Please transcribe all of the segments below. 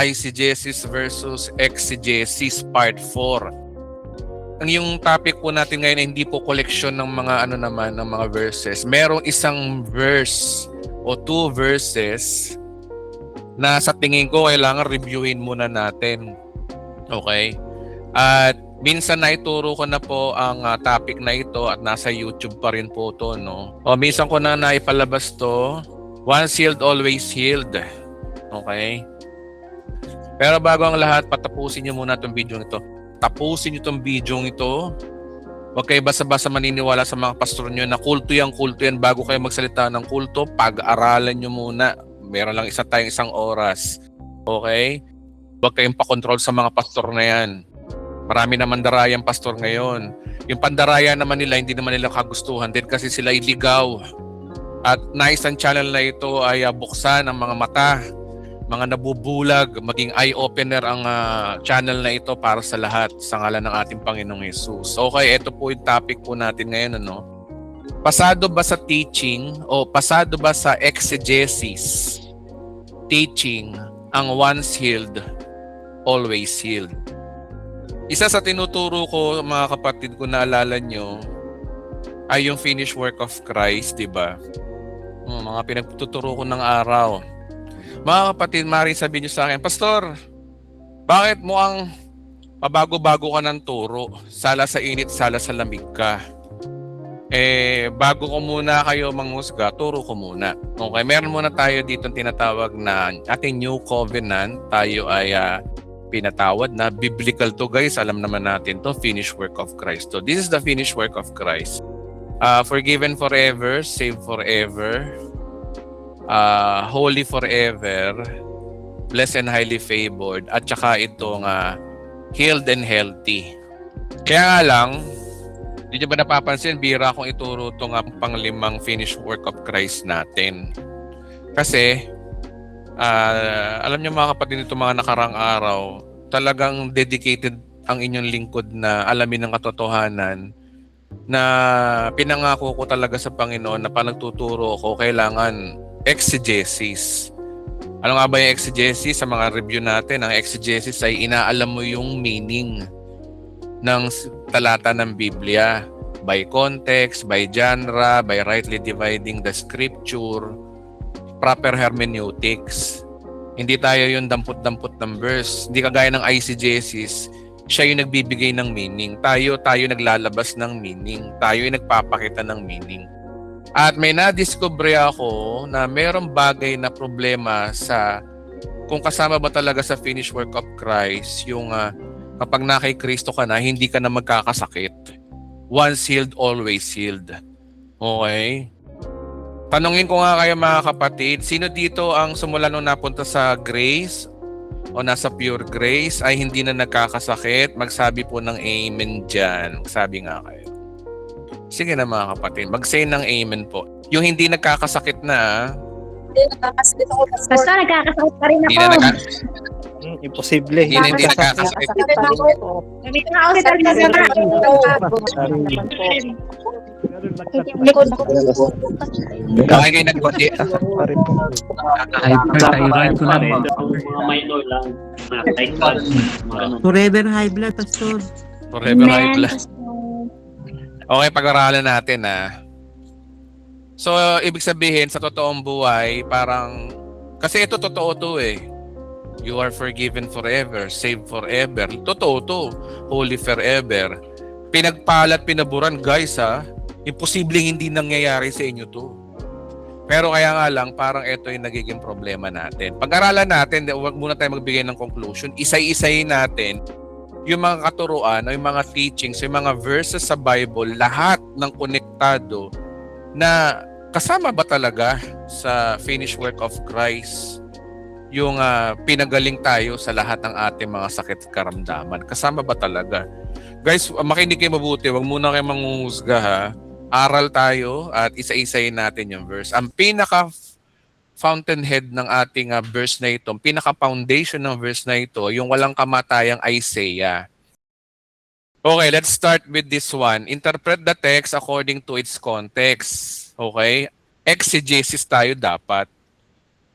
Eisegesis versus exegesis part 4. Ang yung topic po natin ngayon ay hindi po collection ng mga ng mga verses. Merong isang verse o 2 verses na sa tingin ko kailangan reviewin muna natin. Okay? At minsan naituro ko na po ang topic na ito at nasa YouTube pa rin po to, no? O minsan ko na naipalabas to. Once healed, always healed. Okay? Pero bago ang lahat, patapusin niyo muna itong video ito. Tapusin niyo itong video ito. Huwag kayo basta-basta maniniwala sa mga pastor niyo na kulto yan. Bago kayo magsalita ng kulto, pag-aralan niyo muna. Meron lang tayong isang oras. Okay? Huwag kayong pakontrol sa mga pastor na yan. Marami naman darayang pastor ngayon. Yung pandaraya naman nila, hindi naman nila kagustuhan din kasi sila iligaw. At nais ang channel na ito ay buksan ang mga mata, mga nabubulag, maging eye-opener ang channel na ito para sa lahat sa ngalan ng ating Panginoong Jesus. Okay, ito po yung topic po natin ngayon. Pasado ba sa teaching o pasado ba sa exegesis teaching ang once healed, always healed? Isa sa tinuturo ko, mga kapatid, kung naalala nyo, ay yung finished work of Christ, di ba? Mga pinagtuturo ko ng araw. Mga kapatid, maaaring sabihin nyo sa akin, Pastor, bakit mukhang pabago-bago ka ng turo? Sala sa init, sala sa lamig ka. Bago ko muna kayo manghusga, turo ko muna. Okay, meron muna tayo dito tinatawag na ating New Covenant. Tayo ay pinatawad na. Biblical to, guys. Alam naman natin to, finished work of Christ. So this is the finished work of Christ. Forgiven forever, saved forever, holy forever, blessed and highly favored, at saka itong healed and healthy. Kaya nga lang, hindi nyo ba napapansin, bira akong ituro itong panglimang finished work of Christ natin. Kasi, alam nyo mga kapatid, itong mga nakarang araw, talagang dedicated ang inyong lingkod na alamin ng katotohanan na pinangako ko talaga sa Panginoon na panagtuturo ko, kailangan exegesis. Ano nga ba yung exegesis? Sa mga review natin, ang exegesis ay inaalam mo yung meaning ng talata ng Biblia by context, by genre, by rightly dividing the scripture, proper hermeneutics. Hindi tayo yung dampot-dampot ng verse. Hindi kagaya ng eisegesis, siya yung nagbibigay ng meaning. Tayo naglalabas ng meaning. Tayo yung nagpapakita ng meaning. At may nadiscover ako na merong bagay na problema sa kung kasama ba talaga sa finished work of Christ yung kapag na kay Kristo ka na, hindi ka na magkakasakit. Once healed, always healed. Okay? Tanungin ko nga kayo mga kapatid, sino dito ang sumula nung napunta sa grace o nasa pure grace ay hindi na nagkakasakit? Magsabi po ng amen dyan. Magsabi nga kayo. Sige na mga kapatid, mag-say ng amen po. Yung hindi nagkakasakit na, Hindi nakakasakit ako. Basta nagkakasakit pa rin hindi ako. na Imposible. hindi nakakasakit. May hospital ka na nga. Bakit kayo nag-body? Hyperthyroid ko na. Mga minor lang. Mga type 1. Forever high blood, Pastor. Forever high blood. Okay, pag-aralan natin So, ibig sabihin, sa totoong buhay, parang, kasi ito totoo to You are forgiven forever, saved forever. Totoo to. Holy forever. Pinagpalat, pinaburan, guys Imposibleng hindi nangyayari sa inyo to. Pero kaya nga lang, parang ito yung nagiging problema natin. Pag-aralan natin, huwag muna tayo magbigay ng conclusion. Isay-isayin natin yung mga katuruan o yung mga teachings, yung mga verses sa Bible, lahat ng konektado na kasama ba talaga sa finished work of Christ yung pinagaling tayo sa lahat ng ating mga sakit karamdaman. Kasama ba talaga? Guys, makinig kayo mabuti. Huwag muna kayo manghuhusga Aral tayo at isa-isayin natin yung verse. Ang pinaka fountainhead ng ating verse na ito, pinaka-foundation ng verse na ito, yung walang kamatayang Isaiah. Okay, let's start with this one. Interpret the text according to its context. Okay? Exegesis tayo dapat.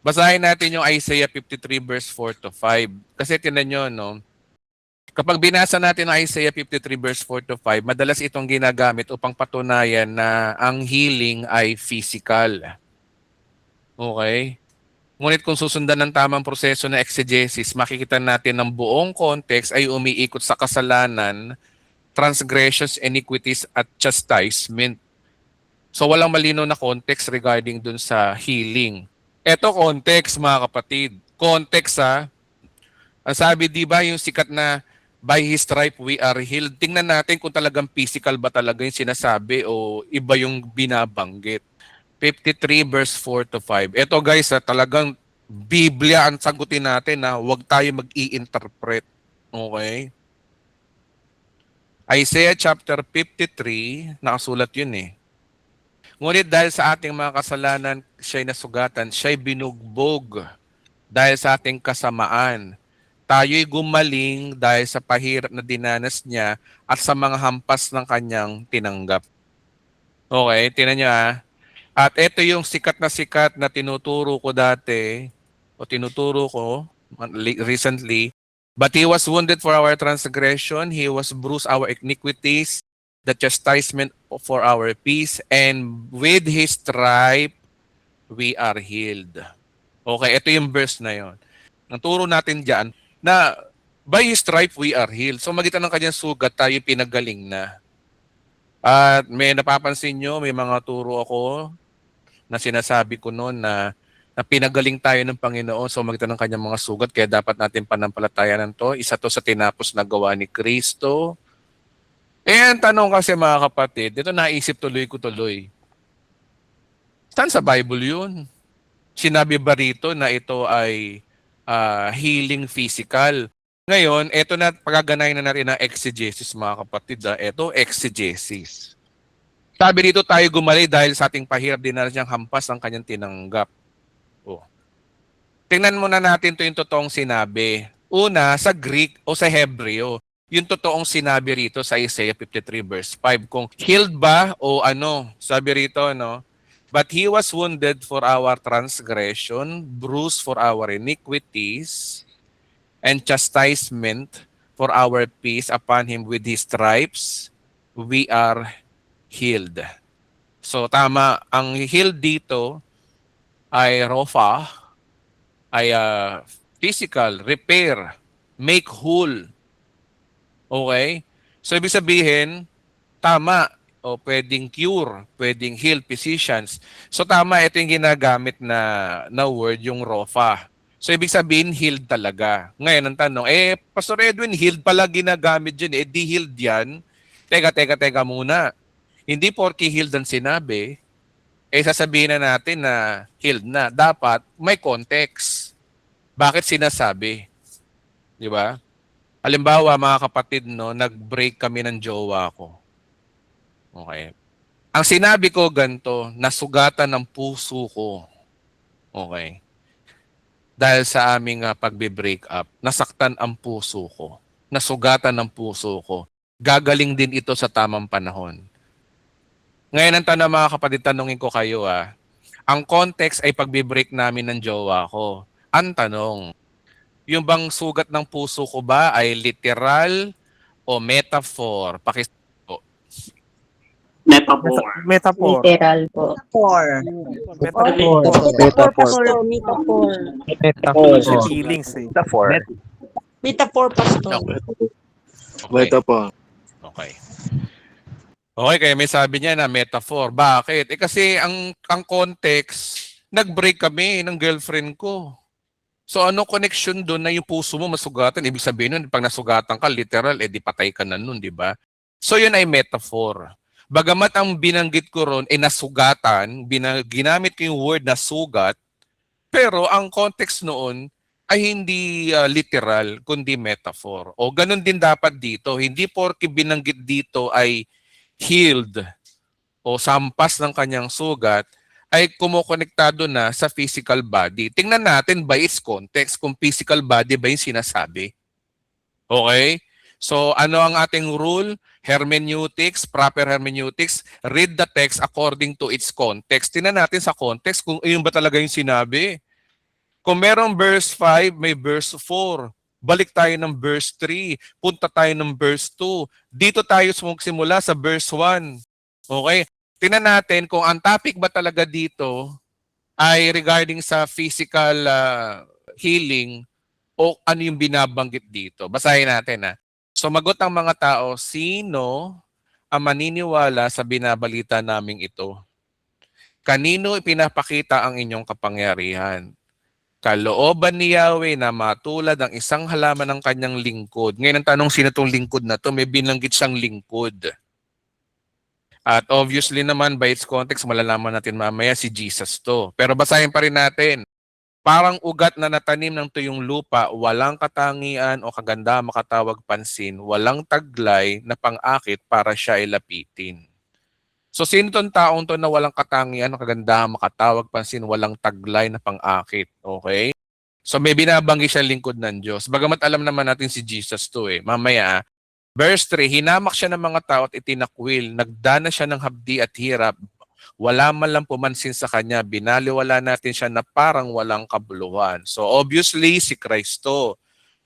Basahin natin yung Isaiah 53 verse 4 to 5. Kasi tinan nyo, no? Kapag binasa natin ang Isaiah 53 verse 4 to 5, madalas itong ginagamit upang patunayan na ang healing ay physical. Okay? Ngunit kung susundan ng tamang proseso na exegesis, makikita natin ng buong context ay umiikot sa kasalanan, transgressions, iniquities, at chastisement. So walang malinaw na context regarding dun sa healing. Eto context, mga kapatid. Context, ha? Ang sabi, di ba, yung sikat na by His stripe we are healed. Tingnan natin kung talagang physical ba talaga yung sinasabi o iba yung binabanggit. 53 verse 4 to 5. Ito guys, talagang Biblia ang sagutin natin na huwag tayo mag-i-interpret. Okay? Isaiah chapter 53, nakasulat yun eh. Ngunit dahil sa ating mga kasalanan, siya'y nasugatan, siya'y binugbog dahil sa ating kasamaan. Tayo'y gumaling dahil sa pahirap na dinanas niya at sa mga hampas ng kanyang tinanggap. Okay, tinan niyo ah. At ito yung sikat na tinuturo ko dati, o tinuturo ko recently. But He was wounded for our transgression, He was bruised our iniquities, the chastisement for our peace, and with His stripe, we are healed. Okay, ito yung verse na yon. Naturo natin dyan na by His stripe, we are healed. So magitan ng kanyang sugat, tayo pinagaling na. At may napapansin nyo, may mga turo ako na sinasabi ko noon na pinagaling tayo ng Panginoon sa magitan ng kanyang mga sugat, kaya dapat natin panampalatayanan to. Isa to sa tinapos na gawa ni Kristo. Ang tanong kasi mga kapatid, dito naisip tuloy ko tuloy. Saan sa Bible yun? Sinabi ba rito na ito ay healing physical? Ngayon, ito na, pagaganayin na natin ang exegesis mga kapatid. Ito, exegesis. Sabi dito tayo gumalay dahil sa ating pahirap din na siyang hampas ang kanyang tinanggap. Oh. Tingnan muna natin ito yung totoong sinabi. Una, sa Greek o sa Hebreo, yung totoong sinabi rito sa Isaiah 53 verse 5. Kung healed ba o ano, sabi rito, no? But He was wounded for our transgression, bruised for our iniquities, and chastisement for our peace upon Him. With His stripes, we are healed. So tama, ang healed dito ay rofa, ay physical, repair, make whole. Okay? So ibig sabihin, tama, o pwedeng cure, pwedeng heal, physicians. So tama, ito yung ginagamit na word, yung rofa. So ibig sabihin, healed talaga. Ngayon, ang tanong, Pastor Edwin, healed pala ginagamit dyan. Di healed yan. Teka muna. Hindi porke healed ang sinabi, sasabihin na natin na healed na. Dapat may context. Bakit sinasabi? Di ba? Halimbawa, mga kapatid, no, nag-break kami ng jowa ko. Okay. Ang sinabi ko ganito, nasugatan ng puso ko. Okay. Dahil sa aming pagbe-break up, nasaktan ang puso ko. Nasugatan ng puso ko. Gagaling din ito sa tamang panahon. Ngayon ang tanong mga kapatid, tanungin ko kayo ang context ay pagbe-break namin ng jowa ko. Ang tanong, yung bang sugat ng puso ko ba ay literal o metaphor? Metaphor. Metaphor. Literal po. Metaphor. Metaphor. Healings eh. Metaphor. Metaphor, Pastor. Okay. Okay. Okay, kaya may sabi niya na metaphor. Bakit? Kasi ang context, nag-break kami ng girlfriend ko. So ano connection doon na yung puso mo masugatan? Ibig sabihin nun, pag nasugatan ka, literal, di patay ka na nun, di ba? So yun ay metaphor. Bagamat ang binanggit ko ron ay nasugatan, ginamit ko yung word na sugat, pero ang context noon ay hindi literal, kundi metaphor. O ganun din dapat dito. Hindi porke binanggit dito ay healed o sampas ng kanyang sugat, ay kumukonektado na sa physical body. Tingnan natin by its context kung physical body ba yung sinasabi. Okay? So ano ang ating rule? Hermeneutics, proper hermeneutics, read the text according to its context. Tingnan natin sa context kung yun ba talaga yung sinabi. Kung merong verse 5, may verse 4. Balik tayo ng verse 3. Punta tayo ng verse 2. Dito tayo simula sa verse 1. Okay? Tingnan natin kung ang topic ba talaga dito ay regarding sa physical healing o ano yung binabanggit dito. Basahin natin ha. Sumagot ang mga tao, sino ang maniniwala sa binabalita naming ito? Kanino ipinapakita ang inyong kapangyarihan? Kalooban ni Yahweh na matulad ang isang halaman ng kanyang lingkod. Ngayon ang tanong, sino itong lingkod na to? May binanggit siyang lingkod. At obviously naman, by its context, malalaman natin mamaya si Jesus to. Pero basahin pa rin natin. Parang ugat na natanim ng tuyong lupa, walang katangian o kaganda makatawag pansin, walang taglay na pang-akit para siya ay lapitin. So sino tong taong to na walang katangian o kaganda makatawag pansin, walang taglay na pang-akit? Okay? So may binabanggit siya lingkod ng Diyos. Bagamat alam naman natin si Jesus to Mamaya, verse 3, hinamak siya ng mga tao at itinakwil. Nagdana siya ng habdi at hirap. Wala man lang pumansin sa kanya. Binaliwala natin siya na parang walang kabuluhan. So obviously, si Kristo.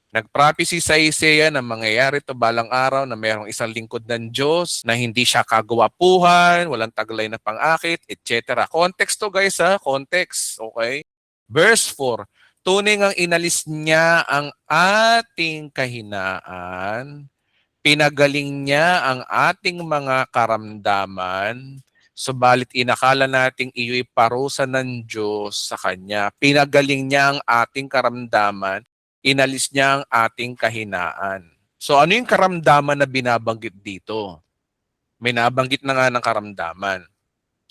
Nag-prophecy sa Isaiah na mangyayari to balang araw na mayroong isang lingkod ng Diyos na hindi siya kagawapuhan, walang taglay na pang-akit, etc. Context to guys context. Okay? Verse 4, tunay ngang inalis niya ang ating kahinaan, pinagaling niya ang ating mga karamdaman, subalit inakala nating iyo'y parusa ng Diyos sa Kanya. Pinagaling niya ang ating karamdaman, inalis niya ang ating kahinaan. So ano yung karamdaman na binabanggit dito? May nabanggit na nga ng karamdaman.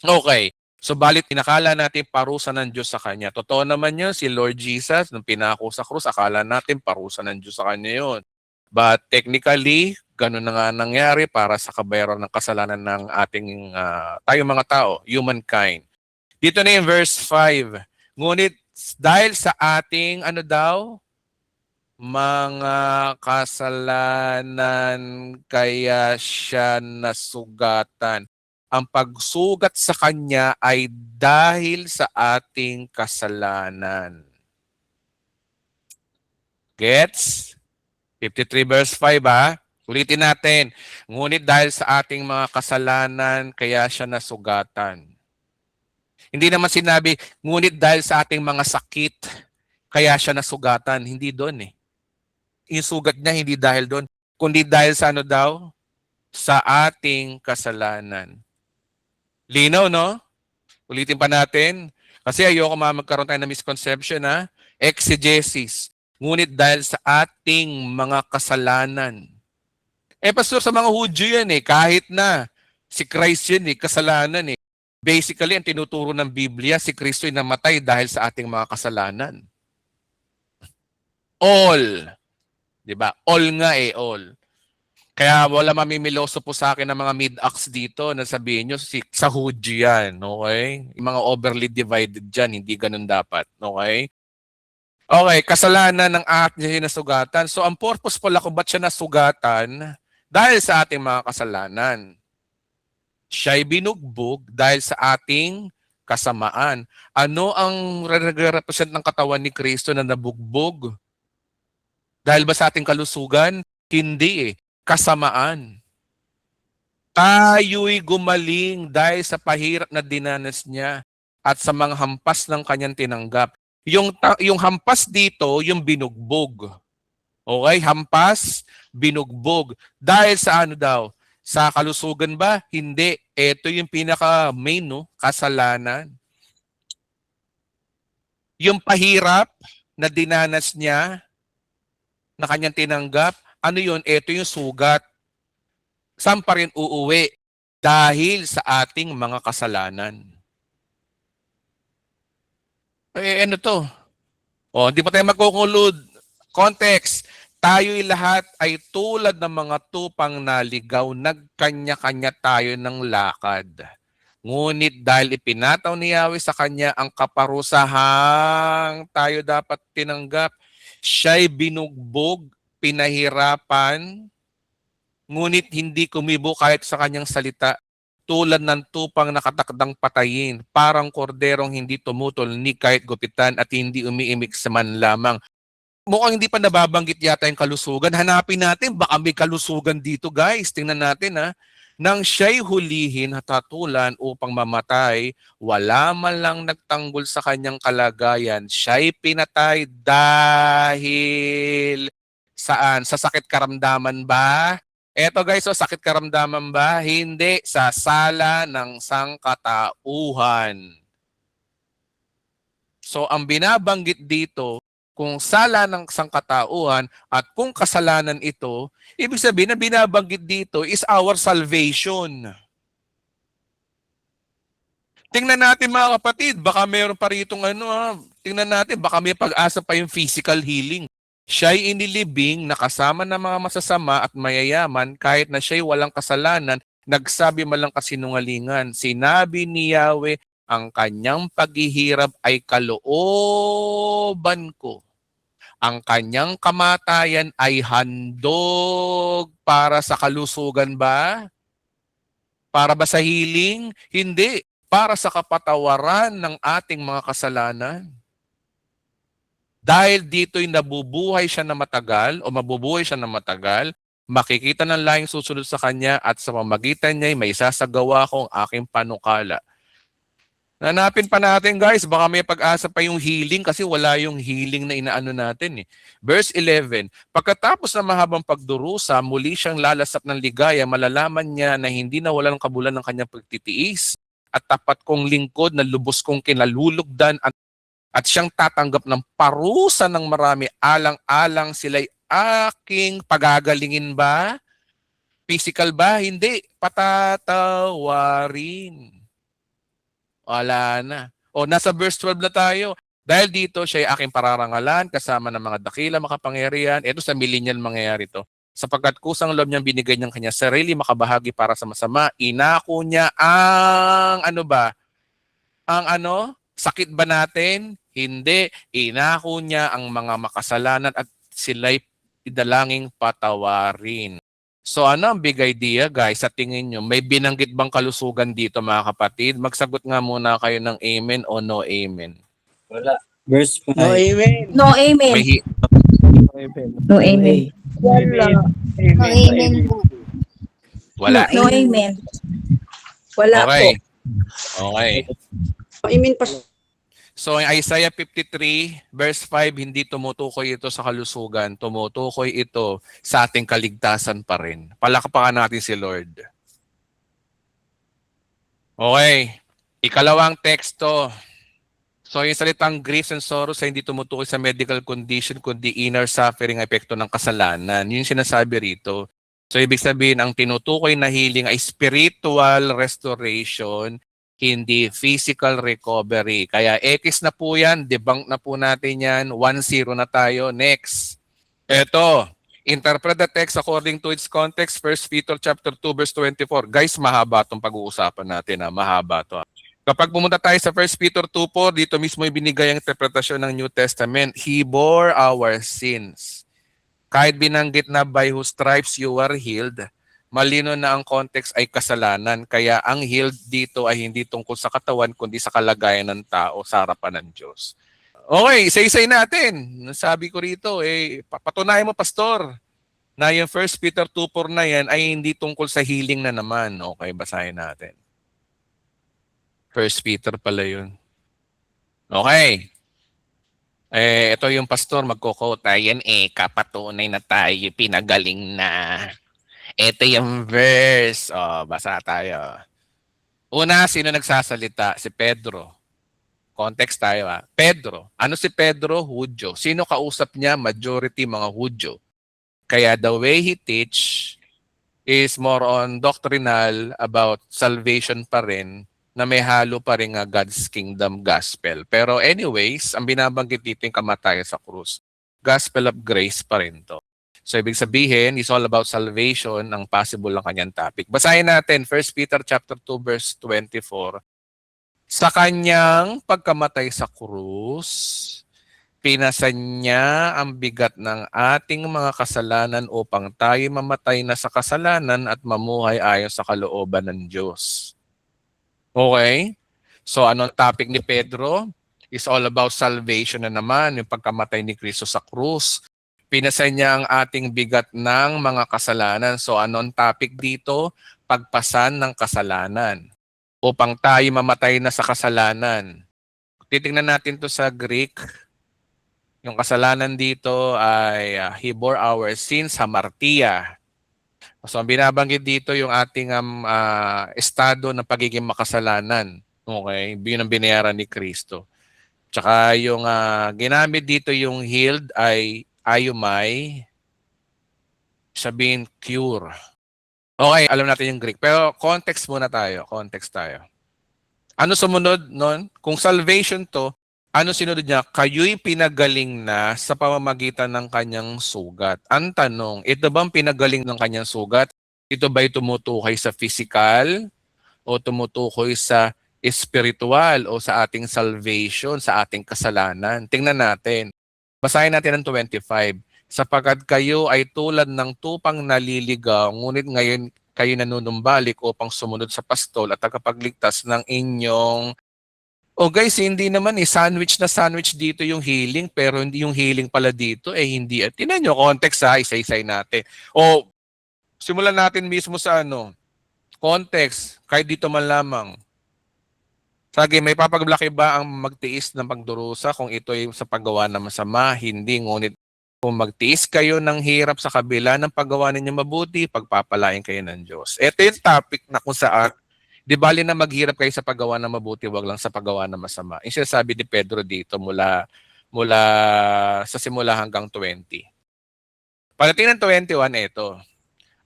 Okay. So balit inakala natin parusa ng Diyos sa Kanya. Totoo naman yun, si Lord Jesus, nung pinako sa krus, akala natin parusa ng Diyos sa Kanya yun. But technically, ganun na nga nangyari para sa kabayaran ng kasalanan ng ating tayong mga tao, humankind. Dito na yung verse 5. Ngunit dahil sa ating mga kasalanan kaya siya nasugatan. Ang pagsugat sa kanya ay dahil sa ating kasalanan. Gets? 53 verse 5 Ulitin natin. Ngunit dahil sa ating mga kasalanan kaya siya nasugatan. Hindi naman sinabi, ngunit dahil sa ating mga sakit kaya siya nasugatan. Hindi doon Yung sugat niya hindi dahil doon, kundi dahil sa sa ating kasalanan. Linaw, no? Ulitin pa natin. Kasi ayoko magkaroon tayo ng misconception, Exegesis. Ngunit dahil sa ating mga kasalanan. Pastor, sa mga Hudyo yan kahit na si Christ yan kasalanan Basically, ang tinuturo ng Biblia, si Kristo ay namatay dahil sa ating mga kasalanan. All. Diba? All nga all. Kaya wala mamimiloso po sa akin ng mga mid-acts dito na sabihin nyo, sa Hudyo yan, okay? Yung mga overly divided dyan, hindi ganun dapat, okay? Okay, kasalanan ng ating nasugatan. So, ang purpose pala kung ba't siya nasugatan, dahil sa ating mga kasalanan. Siya'y binugbog dahil sa ating kasamaan. Ano ang represent ng katawan ni Kristo na nabugbog? Dahil ba sa ating kalusugan? Hindi kasamaan. Tayo'y gumaling dahil sa pahirap na dinanas niya at sa mga hampas ng kanyang tinanggap. Yung hampas dito, yung binugbog. Okay? Hampas, binugbog. Dahil sa Sa kalusugan ba? Hindi. Ito yung pinaka-main, kasalanan. Yung pahirap na dinanas niya, na kanyang tinanggap, ano yun? Ito yung sugat. Saan pa rin uuwi? Dahil sa ating mga kasalanan. Ano to? Hindi pa tayo magkukulod. Context. Tayo'y lahat ay tulad ng mga tupang naligaw, nagkanya-kanya tayo ng lakad. Ngunit dahil ipinataw ni Yahweh sa kanya ang kaparusahang tayo dapat tinanggap, siya'y binugbog, pinahirapan, ngunit hindi kumibo kahit sa kanyang salita. tulad ng tupang nakatakdang patayin, parang korderong hindi tumutol ni kahit gupitan at hindi umiimik sa man lamang. Mukhang hindi pa nababanggit yata yung kalusugan. Hanapin natin, baka may kalusugan dito guys. Tingnan natin ha. Nang siya'y hulihin at hatulan upang mamatay, wala man lang nagtanggol sa kanyang kalagayan. Siya'y pinatay dahil saan? Sa sakit karamdaman ba? Eto guys, so sakit karamdaman ba? Hindi, sa sala ng sangkatauhan. So ang binabanggit dito, kung sala ng sangkatauhan at kung kasalanan ito, ibig sabihin na binabanggit dito is our salvation. Tingnan natin mga kapatid, baka mayroon pa ritong tingnan natin, baka may pag-asa pa yung physical healing. Siya'y inilibing na kasama ng mga masasama at mayayaman kahit na siya'y walang kasalanan, nagsabi malang kasinungalingan. Sinabi ni Yahweh, ang kanyang paghihirap ay kalooban ko. Ang kanyang kamatayan ay handog para sa kalusugan ba? Para ba sa healing? Hindi. Para sa kapatawaran ng ating mga kasalanan. Dahil dito'y nabubuhay siya na matagal o mabubuhay siya na matagal, makikita ng lahing susunod sa kanya at sa pamagitan niya'y may sasagawa kong aking panukala. Nanapin pa natin guys, baka may pag-asa pa yung healing kasi wala yung healing na inaano natin eh. Verse 11, pagkatapos ng mahabang pagdurusa, muli siyang lalasap ng ligaya, malalaman niya na hindi nawala ng kabulan ng kanyang pagtitiis at tapat kong lingkod na lubos kong kinalulugdan at siyang tatanggap ng parusa ng marami, alang-alang sila'y aking pagagalingin ba? Physical ba? Hindi. Patatawarin. Wala na. O, nasa verse 12 na tayo. Dahil dito, siya'y aking pararangalan kasama ng mga dakila makapangyarihan. Ito sa millennial mangyayari to. Sapagkat kusang loob niyang binigay niyang kanya sarili makabahagi para sa masama, inako niya ang sakit ba natin? Hindi. Inako niya ang mga makasalanan at sila'y idalangin patawarin. So ano ang big idea guys sa tingin nyo? May binanggit bang kalusugan dito mga kapatid? Magsagot nga muna kayo ng amen o no amen. Wala. Verse 5. No, amen. No, amen. No, amen. Wala. No, amen po. Wala. No, amen. Wala Okay. po. Okay. Amen, Pastor. So in Isaiah 53 verse 5, hindi tumutukoy ito sa kalusugan, tumutukoy ito sa ating kaligtasan pa rin. Palakpakan natin si Lord. Okay. Ikalawang teksto. So yung salitang griefs and sorrows ay hindi tumutukoy sa medical condition kundi inner suffering epekto ng kasalanan. Yun yung sinasabi rito. So ibig sabihin ang tinutukoy na healing ay spiritual restoration, hindi physical recovery. Kaya X na po yan, debunk na po natin yan, 1-0 na tayo. Next. Ito, interpret the text according to its context, 1 Peter chapter 2 verse 24. Guys, mahaba itong pag-uusapan natin. Mahaba ito. Kapag pumunta tayo sa 1 Peter 2:4, dito mismo ibinigay ang interpretasyon ng New Testament. He bore our sins. Kahit binanggit na by whose stripes you are healed, malino na ang context ay kasalanan. Kaya ang healed dito ay hindi tungkol sa katawan, kundi sa kalagayan ng tao sa harapan ng Diyos. Okay, isa-isay natin. Sabi ko rito, patunayan mo, Pastor, na yung 1 Peter 2:4 na yan ay hindi tungkol sa healing na naman. Okay, basahin natin. 1 Peter pala yun. Okay. Ito yung pastor magko-quote. Ayan kapatunay na tayo, pinagaling na. Ito yung verse. Basa tayo. Una, sino nagsasalita? Si Pedro. Context tayo Pedro. Ano si Pedro? Hudyo. Sino kausap niya? Majority mga Hudyo. Kaya the way he teach is more on doctrinal about salvation pa rin, na may halo pa rin God's kingdom gospel. Pero anyways, ang binabanggit dito yung kamatayan sa krus. Gospel of grace pa rin to. So ibig sabihin, it's all about salvation, ang possible ng kanyang topic. Basahin natin 1 Peter chapter 2 verse 24. Sa kanyang pagkamatay sa krus, pinasan niya ang bigat ng ating mga kasalanan upang tayo mamatay na sa kasalanan at mamuhay ayon sa kalooban ng Diyos. Okay? So anong topic ni Pedro? Is all about salvation na naman, yung pagkamatay ni Kristo sa krus. Pinasa niya ang ating bigat ng mga kasalanan. So anong topic dito? Pagpasan ng kasalanan. Upang tayo mamatay na sa kasalanan. Titingnan natin to sa Greek. Yung kasalanan dito ay he bore our sins, hamartia. So ang binabanggit dito yung ating estado ng pagiging makasalanan. Okay? Yun ang binayaran ni Kristo. Tsaka yung ginamit dito yung healed ay ayumay, sabihin cure. Okay, alam natin yung Greek. Pero context muna tayo. Context tayo. Ano sumunod nun? Kung salvation to, ano sinunod niya? Kayo'y pinagaling na sa pamamagitan ng kanyang sugat. Ang tanong, ito bang pinagaling ng kanyang sugat? Ito ba'y tumutukoy sa physical o tumutukoy sa spiritual o sa ating salvation, sa ating kasalanan? Tingnan natin. Basahin natin ang 25. Sapagkat kayo ay tulad ng tupang naliligaw, ngunit ngayon kayo nanunumbalik upang sumunod sa pastol at tagapagligtas ng inyong... Oh guys, hindi naman sandwich na sandwich dito yung healing, pero hindi yung healing pala dito, hindi. At tingnan nyo, context isa-isay natin. O, simulan natin mismo sa context, kahit dito man lamang. Sige, may papaglaki ba ang magtiis ng pagdurusa kung ito ay sa paggawa ng masama? Hindi, ngunit kung magtiis kayo ng hirap sa kabila ng paggawa ninyo mabuti, pagpapalain kayo ng Diyos. Ito yung topic na kung saan, di bali na maghirap kayo sa paggawa ng mabuti, wag lang sa paggawa ng masama. Yung sinasabi ni Pedro dito mula sa simula hanggang 20. Pagdating ng 21, ito.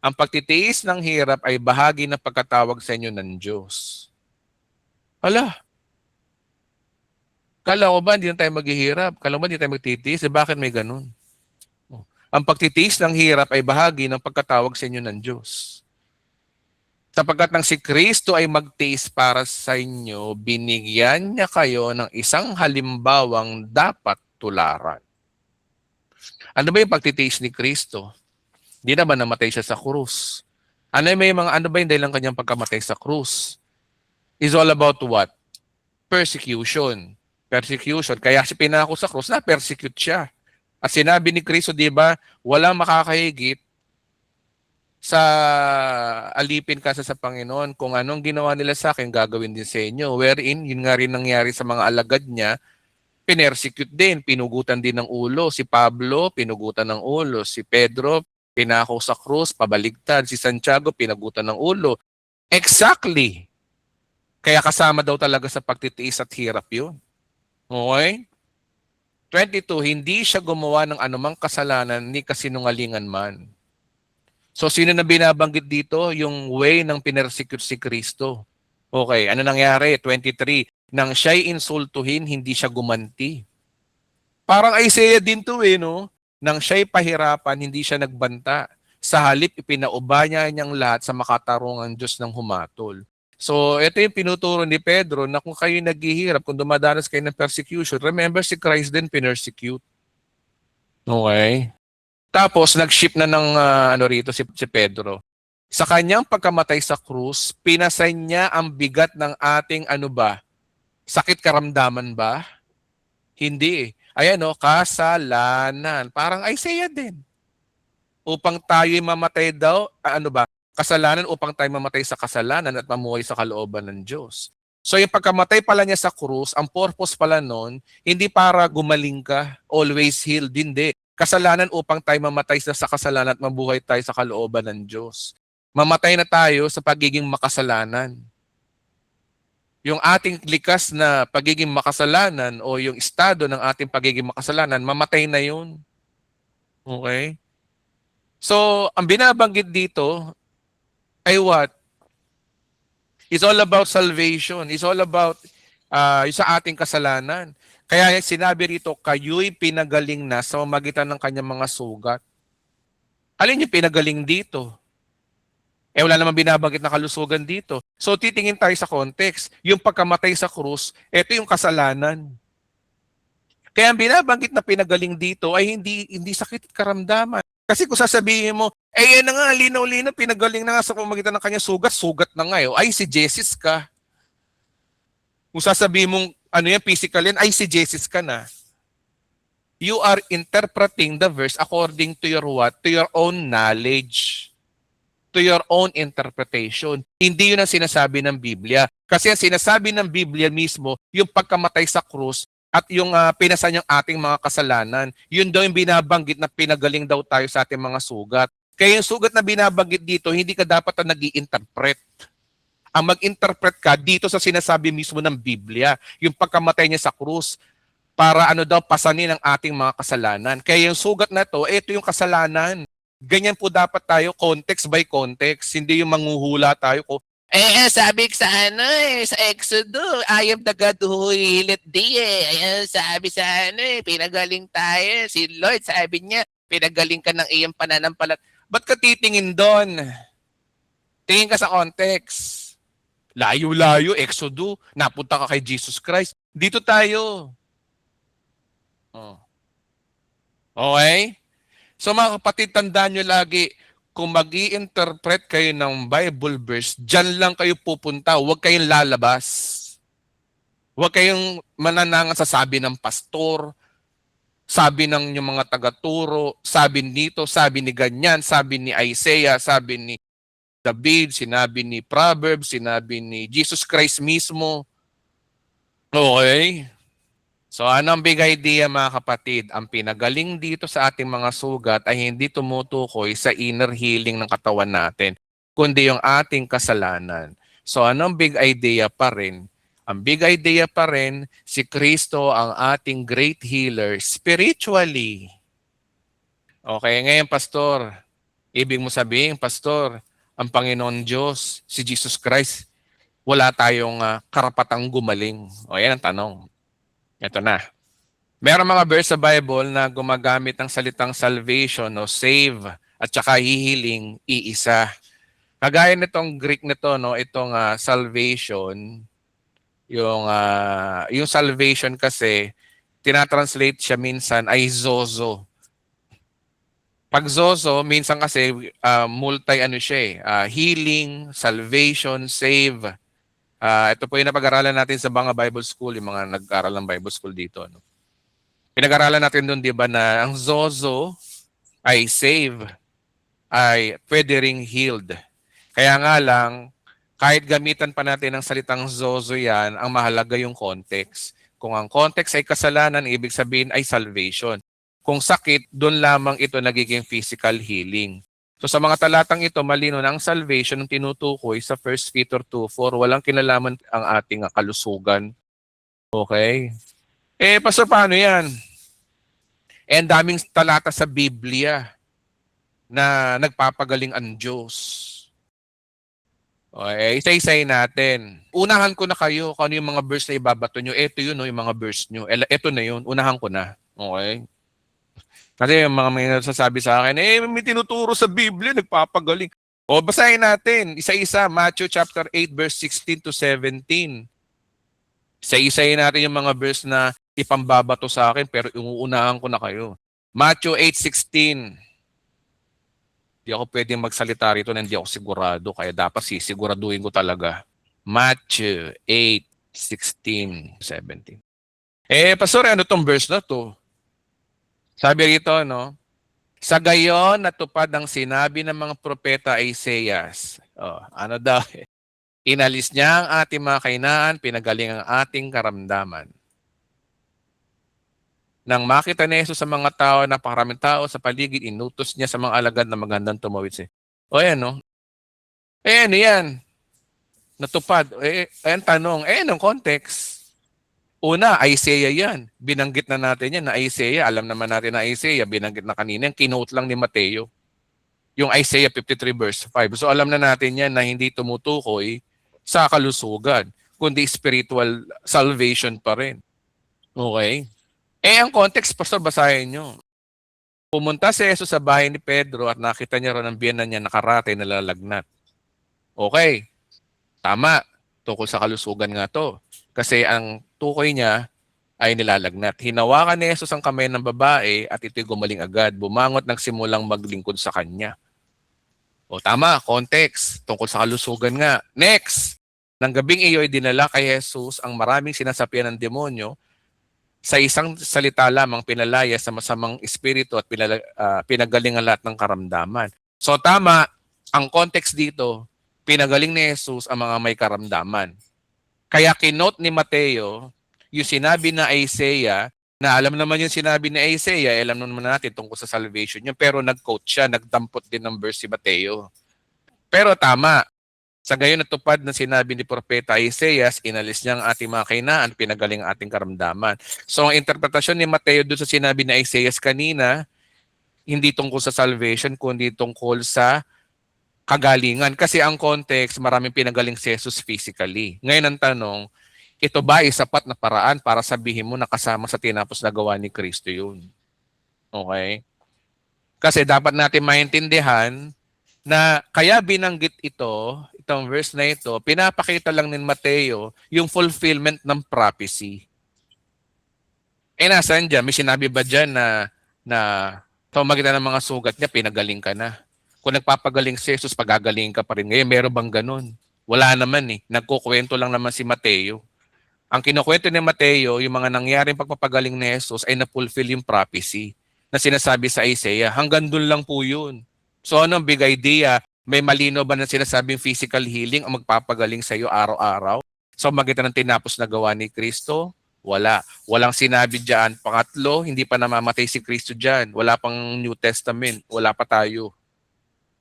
Ang pagtitiis ng hirap ay bahagi ng pagkatawag sa inyo ng Diyos. Ala, kala ko ba hindi na tayo maghihirap? Kala ko ba hindi tayo magtitiis? Bakit may ganun? Ang pagtitiis ng hirap ay bahagi ng pagkatawag sa inyo ng Diyos. Sapagkat nang si Kristo ay magtiis para sa inyo, binigyan niya kayo ng isang halimbawang dapat tularan. Ano ba yung pagtitiis ni Kristo? Hindi naman namatay siya sa krus. Ano ba yung dahilan kanyang pagkamatay sa krus? Is all about what? Persecution. Persecution. Kaya siya pinako sa krus, na-persecute siya. At sinabi ni Kristo, di ba, walang makakahigit sa alipin ka sa Panginoon. Kung anong ginawa nila sa akin, gagawin din sa inyo. Wherein, yun nga rin nangyari sa mga alagad niya, pinersecute din, pinugutan din ng ulo. Si Pablo, pinugutan ng ulo. Si Pedro, pinako sa krus, pabaligtad. Si Santiago, pinagutan ng ulo. Exactly. Kaya kasama daw talaga sa pagtitiis at hirap yun. Okay? 22, hindi siya gumawa ng anumang kasalanan ni kasinungalingan man. So sino na binabanggit dito? Yung way ng pinersecute si Kristo. Okay, ano nangyari? 23, nang siya'y insultuhin, hindi siya gumanti. Parang Isaiah din to no? Nang siya'y pahirapan, hindi siya nagbanta. Sa halip, ipinauba niyang lahat sa makatarungang Diyos ng humatol. So, ito yung pinuturo ni Pedro na kung kayo naghihirap, kung dumadanas kayo ng persecution, remember si Christ din pinersecute. Okay? Tapos, nag-ship na ng si Pedro. Sa kanyang pagkamatay sa krus, pinasan niya ang bigat ng ating sakit karamdaman ba? Hindi. Ayan kasalanan. Parang Isaiah din. Upang tayo'y mamatay daw, kasalanan upang tayo mamatay sa kasalanan at mamuhay sa kalooban ng Diyos. So yung pagkamatay pala niya sa krus, ang purpose pala nun, hindi para gumaling ka, always healed, hindi. Kasalanan upang tayo mamatay sa kasalanan at mabuhay tayo sa kalooban ng Diyos. Mamatay na tayo sa pagiging makasalanan. Yung ating likas na pagiging makasalanan o yung estado ng ating pagiging makasalanan, mamatay na yun. Okay? So, ang binabanggit dito, ay what? It's all about salvation. It's all about sa ating kasalanan. Kaya sinabi rito, kayo'y pinagaling na sa pamamagitan ng kanyang mga sugat. Alin yung pinagaling dito? Wala namang binabanggit na kalusugan dito. So titingin tayo sa context. Yung pagkamatay sa krus, ito yung kasalanan. Kaya ang binabanggit na pinagaling dito ay hindi sakit at karamdaman. Kasi kung sasabihin mo, yan na nga, linaw-linaw, pinagaling na nga sa pamamagitan ng kanyang sugat na nga. Ay, si Jesus ka. Kung sasabihin mong ano yan, physical yan, eisegesis ka na. You are interpreting the verse according to your what? To your own knowledge. To your own interpretation. Hindi yun ang sinasabi ng Biblia. Kasi ang sinasabi ng Biblia mismo, yung pagkamatay sa krus at yung pinasan yung ating mga kasalanan, yun daw yung binabanggit na pinagaling daw tayo sa ating mga sugat. Kaya yung sugat na binabanggit dito, hindi ka dapat na nag-i-interpret. Ang mag-interpret ka dito sa sinasabi mismo ng Biblia, yung pagkamatay niya sa krus, para ano daw pasanin ang ating mga kasalanan. Kaya yung sugat na to, ito yung kasalanan. Ganyan po dapat tayo, context by context. Hindi yung manghuhula tayo ko. Sabi sa sa Exodo, I am the God who healed thee. Sabi sa pinagaling tayo. Si Lord, sabi niya, pinagaling ka ng iyong pananampalat. Ba't ka titingin doon? Tingin ka sa context. Layo-layo, Exodo, napunta ka kay Jesus Christ. Dito tayo. Oh. Okay? So mga kapatid, tandaan nyo lagi, kung mag-i-interpret kayo ng Bible verse, dyan lang kayo pupunta. Huwag kayong lalabas. Huwag kayong mananangan sa sabi ng pastor, sabi ng yung mga tagaturo, sabi nito, sabi ni ganyan, sabi ni Isaiah, sabi ni David, sinabi ni Proverbs, sinabi ni Jesus Christ mismo. Okay? So anong big idea mga kapatid? Ang pinagaling dito sa ating mga sugat ay hindi tumutukoy sa inner healing ng katawan natin, kundi yung ating kasalanan. So anong big idea pa rin? Ang big idea pa rin, si Kristo ang ating great healer spiritually. Okay, ngayon pastor, ibig mo sabihin, pastor, ang Panginoon Diyos, si Jesus Christ, wala tayong karapatang gumaling. O yan ang tanong. Ito na. Merong mga verse sa Bible na gumagamit ng salitang salvation o save at saka healing iisa. Kagaya nitong Greek nito, no, itong salvation, yung salvation kasi tinatranslate siya minsan ay zozo. Pag zozo, minsan kasi multi ano siya healing, salvation, save. Ito po yung napag-aralan natin sa mga Bible School, yung mga nag-aral ng Bible School dito. No? Pinag-aralan natin doon, di ba, na ang zozo ay save, ay pwede ring healed. Kaya nga lang, kahit gamitan pa natin ang salitang zozo yan, ang mahalaga yung context. Kung ang context ay kasalanan, ibig sabihin ay salvation. Kung sakit, doon lamang ito nagiging physical healing. So sa mga talatang ito, malino na ang salvation ng tinutukoy sa 1 Peter 2:4, walang kinalaman ang ating kalusugan. Okay? Pastor, paano yan? Ang daming talata sa Biblia na nagpapagaling ang Diyos. Okay, isa-isayin natin. Unahan ko na kayo kung ano yung mga verse na ibabato nyo. Ito yun, no, yung mga verse nyo. Ito na yun, unahan ko na. Okay? Kasi yung mga may nasasabi sa akin, may tinuturo sa Biblia, nagpapagaling. O, basahin natin, isa-isa, Matthew chapter 8, verse 16 to 17. Isa-isayin natin yung mga verse na ipambabato sa akin, pero uunahan ko na kayo. Matthew 8:16. Hindi ako pwedeng magsalita rito na hindi ako sigurado, kaya dapat sisiguraduhin ko talaga. Matthew 8:16, 17. Pastor, ano tong verse na to? Sabi rito, no? Sa gayon, natupad ang sinabi ng mga propeta Isaias. Ano daw? Inalis niya ang ating mga kahinaan, pinagaling ang ating karamdaman. Nang makita ni Jesus sa mga tao, napakaraming tao sa paligid, inutos niya sa mga alagad na magandang tumawid siya. Ayan, no? Ano yan? Natupad. Ayan, tanong. Anong context? Una, Isaiah yan. Binanggit na natin yan na Isaiah. Alam naman natin na Isaiah. Binanggit na kanina. Yung kinote lang ni Mateo. Yung Isaiah 53 verse 5. So alam na natin yan na hindi tumutukoy sa kalusugan, kundi spiritual salvation pa rin. Okay? Ang context, pastor, basahin nyo. Pumunta si Jesus sa bahay ni Pedro at nakita niya ron ang biyenan niya nakaratay na lalagnat. Okay. Tama. Tungkol sa kalusugan nga to. Kasi ang tukoy niya ay nilalagnat. Hinawakan ni Jesus ang kamay ng babae at ito'y gumaling agad. Bumangot nagsimulang maglingkod sa kanya. O tama, context. Tungkol sa kalusugan nga. Next. Nang gabing iyo'y dinala kay Jesus ang maraming sinasapian ng demonyo, sa isang salita lamang pinalaya sa masamang espiritu at pinagaling ang lahat ng karamdaman. So tama, ang context dito, pinagaling ni Jesus ang mga may karamdaman. Kaya kinote ni Mateo, yung sinabi na Isaiah, na alam naman yung sinabi ni Isaiah, alam naman natin tungkol sa salvation yun, pero nag-quote siya, nagdampot din ng verse si Mateo. Pero tama, sa gayon natupad na sinabi ni Propeta Isaiah, inalis niya ang ating mga kahinaan, pinagaling ang ating karamdaman. So ang interpretasyon ni Mateo doon sa sinabi ni Isaiah kanina, hindi tungkol sa salvation, kundi tungkol sa kagalingan. Kasi ang context, maraming pinagaling si Jesus physically. Ngayon ang tanong, ito ba ay sapat na paraan para sabihin mo na kasama sa tinapos na gawa ni Kristo yun? Okay? Kasi dapat natin maintindihan na kaya binanggit itong verse na ito, pinapakita lang ni Mateo yung fulfillment ng prophecy. Nasaan dyan? May sinabi ba dyan na pamagitan ng mga sugat niya, pinagaling ka na? Kung nagpapagaling si Jesus, pagagaling ka pa rin. Ngayon, meron bang ganun? Wala naman eh. Nagkukwento lang naman si Mateo. Ang kinukwento ni Mateo, yung mga nangyaring pagpapagaling ni Jesus ay na-fulfill yung prophecy na sinasabi sa Isaiah. Hanggang dun lang po yun. So anong big idea? May malino ba na sinasabing physical healing ang magpapagaling sa iyo araw-araw? So magitan ng tinapos na gawa ni Kristo? Wala. Walang sinabi dyan. Pangatlo, hindi pa namamatay si Kristo dyan. Wala pang New Testament. Wala pa tayo.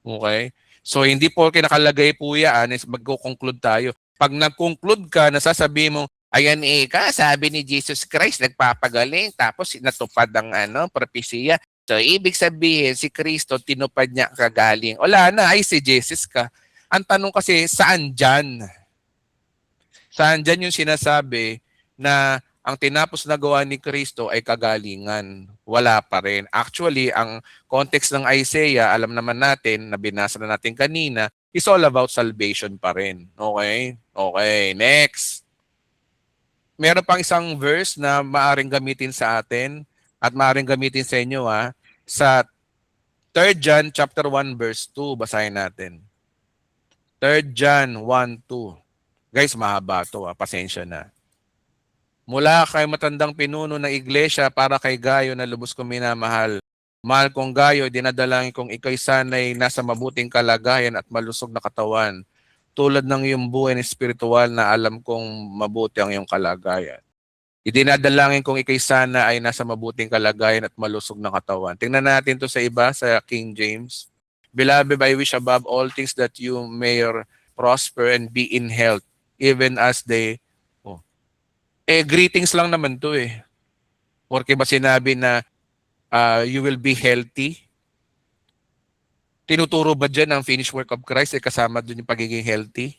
Okay? So hindi po nakalagay po yan, magko-conclude tayo. Pag nag-conclude ka, nasasabi mo, ayan sabi ni Jesus Christ, nagpapagaling, tapos natupad ang propesya. So, ibig sabihin, si Kristo, tinupad niya kagaling. Wala na, ay si Jesus ka. Ang tanong kasi, saan dyan? Saan dyan yung sinasabi na ang tinapos na gawa ni Kristo ay kagalingan? Wala pa rin. Actually, ang context ng Isaiah, alam naman natin, na binasa na natin kanina, is all about salvation pa rin. Okay? Okay, next. Meron pang isang verse na maaring gamitin sa atin at maaring gamitin sa inyo sa 3 John chapter 1 verse 2, basahin natin. 3 John 1:2. Guys, mahaba 'to, pasensya na. Mula kay matandang pinuno ng iglesia para kay Gayo na lubos kong minamahal. Mahal kong Gayo, dinadalangin kong ikay sanay nasa mabuting kalagayan at malusog na katawan, tulad ng iyong buhay na espiritual na alam kong mabuti ang iyong kalagayan. Idinadalangin kong ikay sana ay nasa mabuting kalagayan at malusog na katawan. Tingnan natin to sa iba, sa King James. Beloved, I wish above all things that you may prosper and be in health, even as they... greetings lang naman to eh. Porque ba sinabi na you will be healthy? Tinuturo ba dyan ang finished work of Christ ay kasama dun yung pagiging healthy?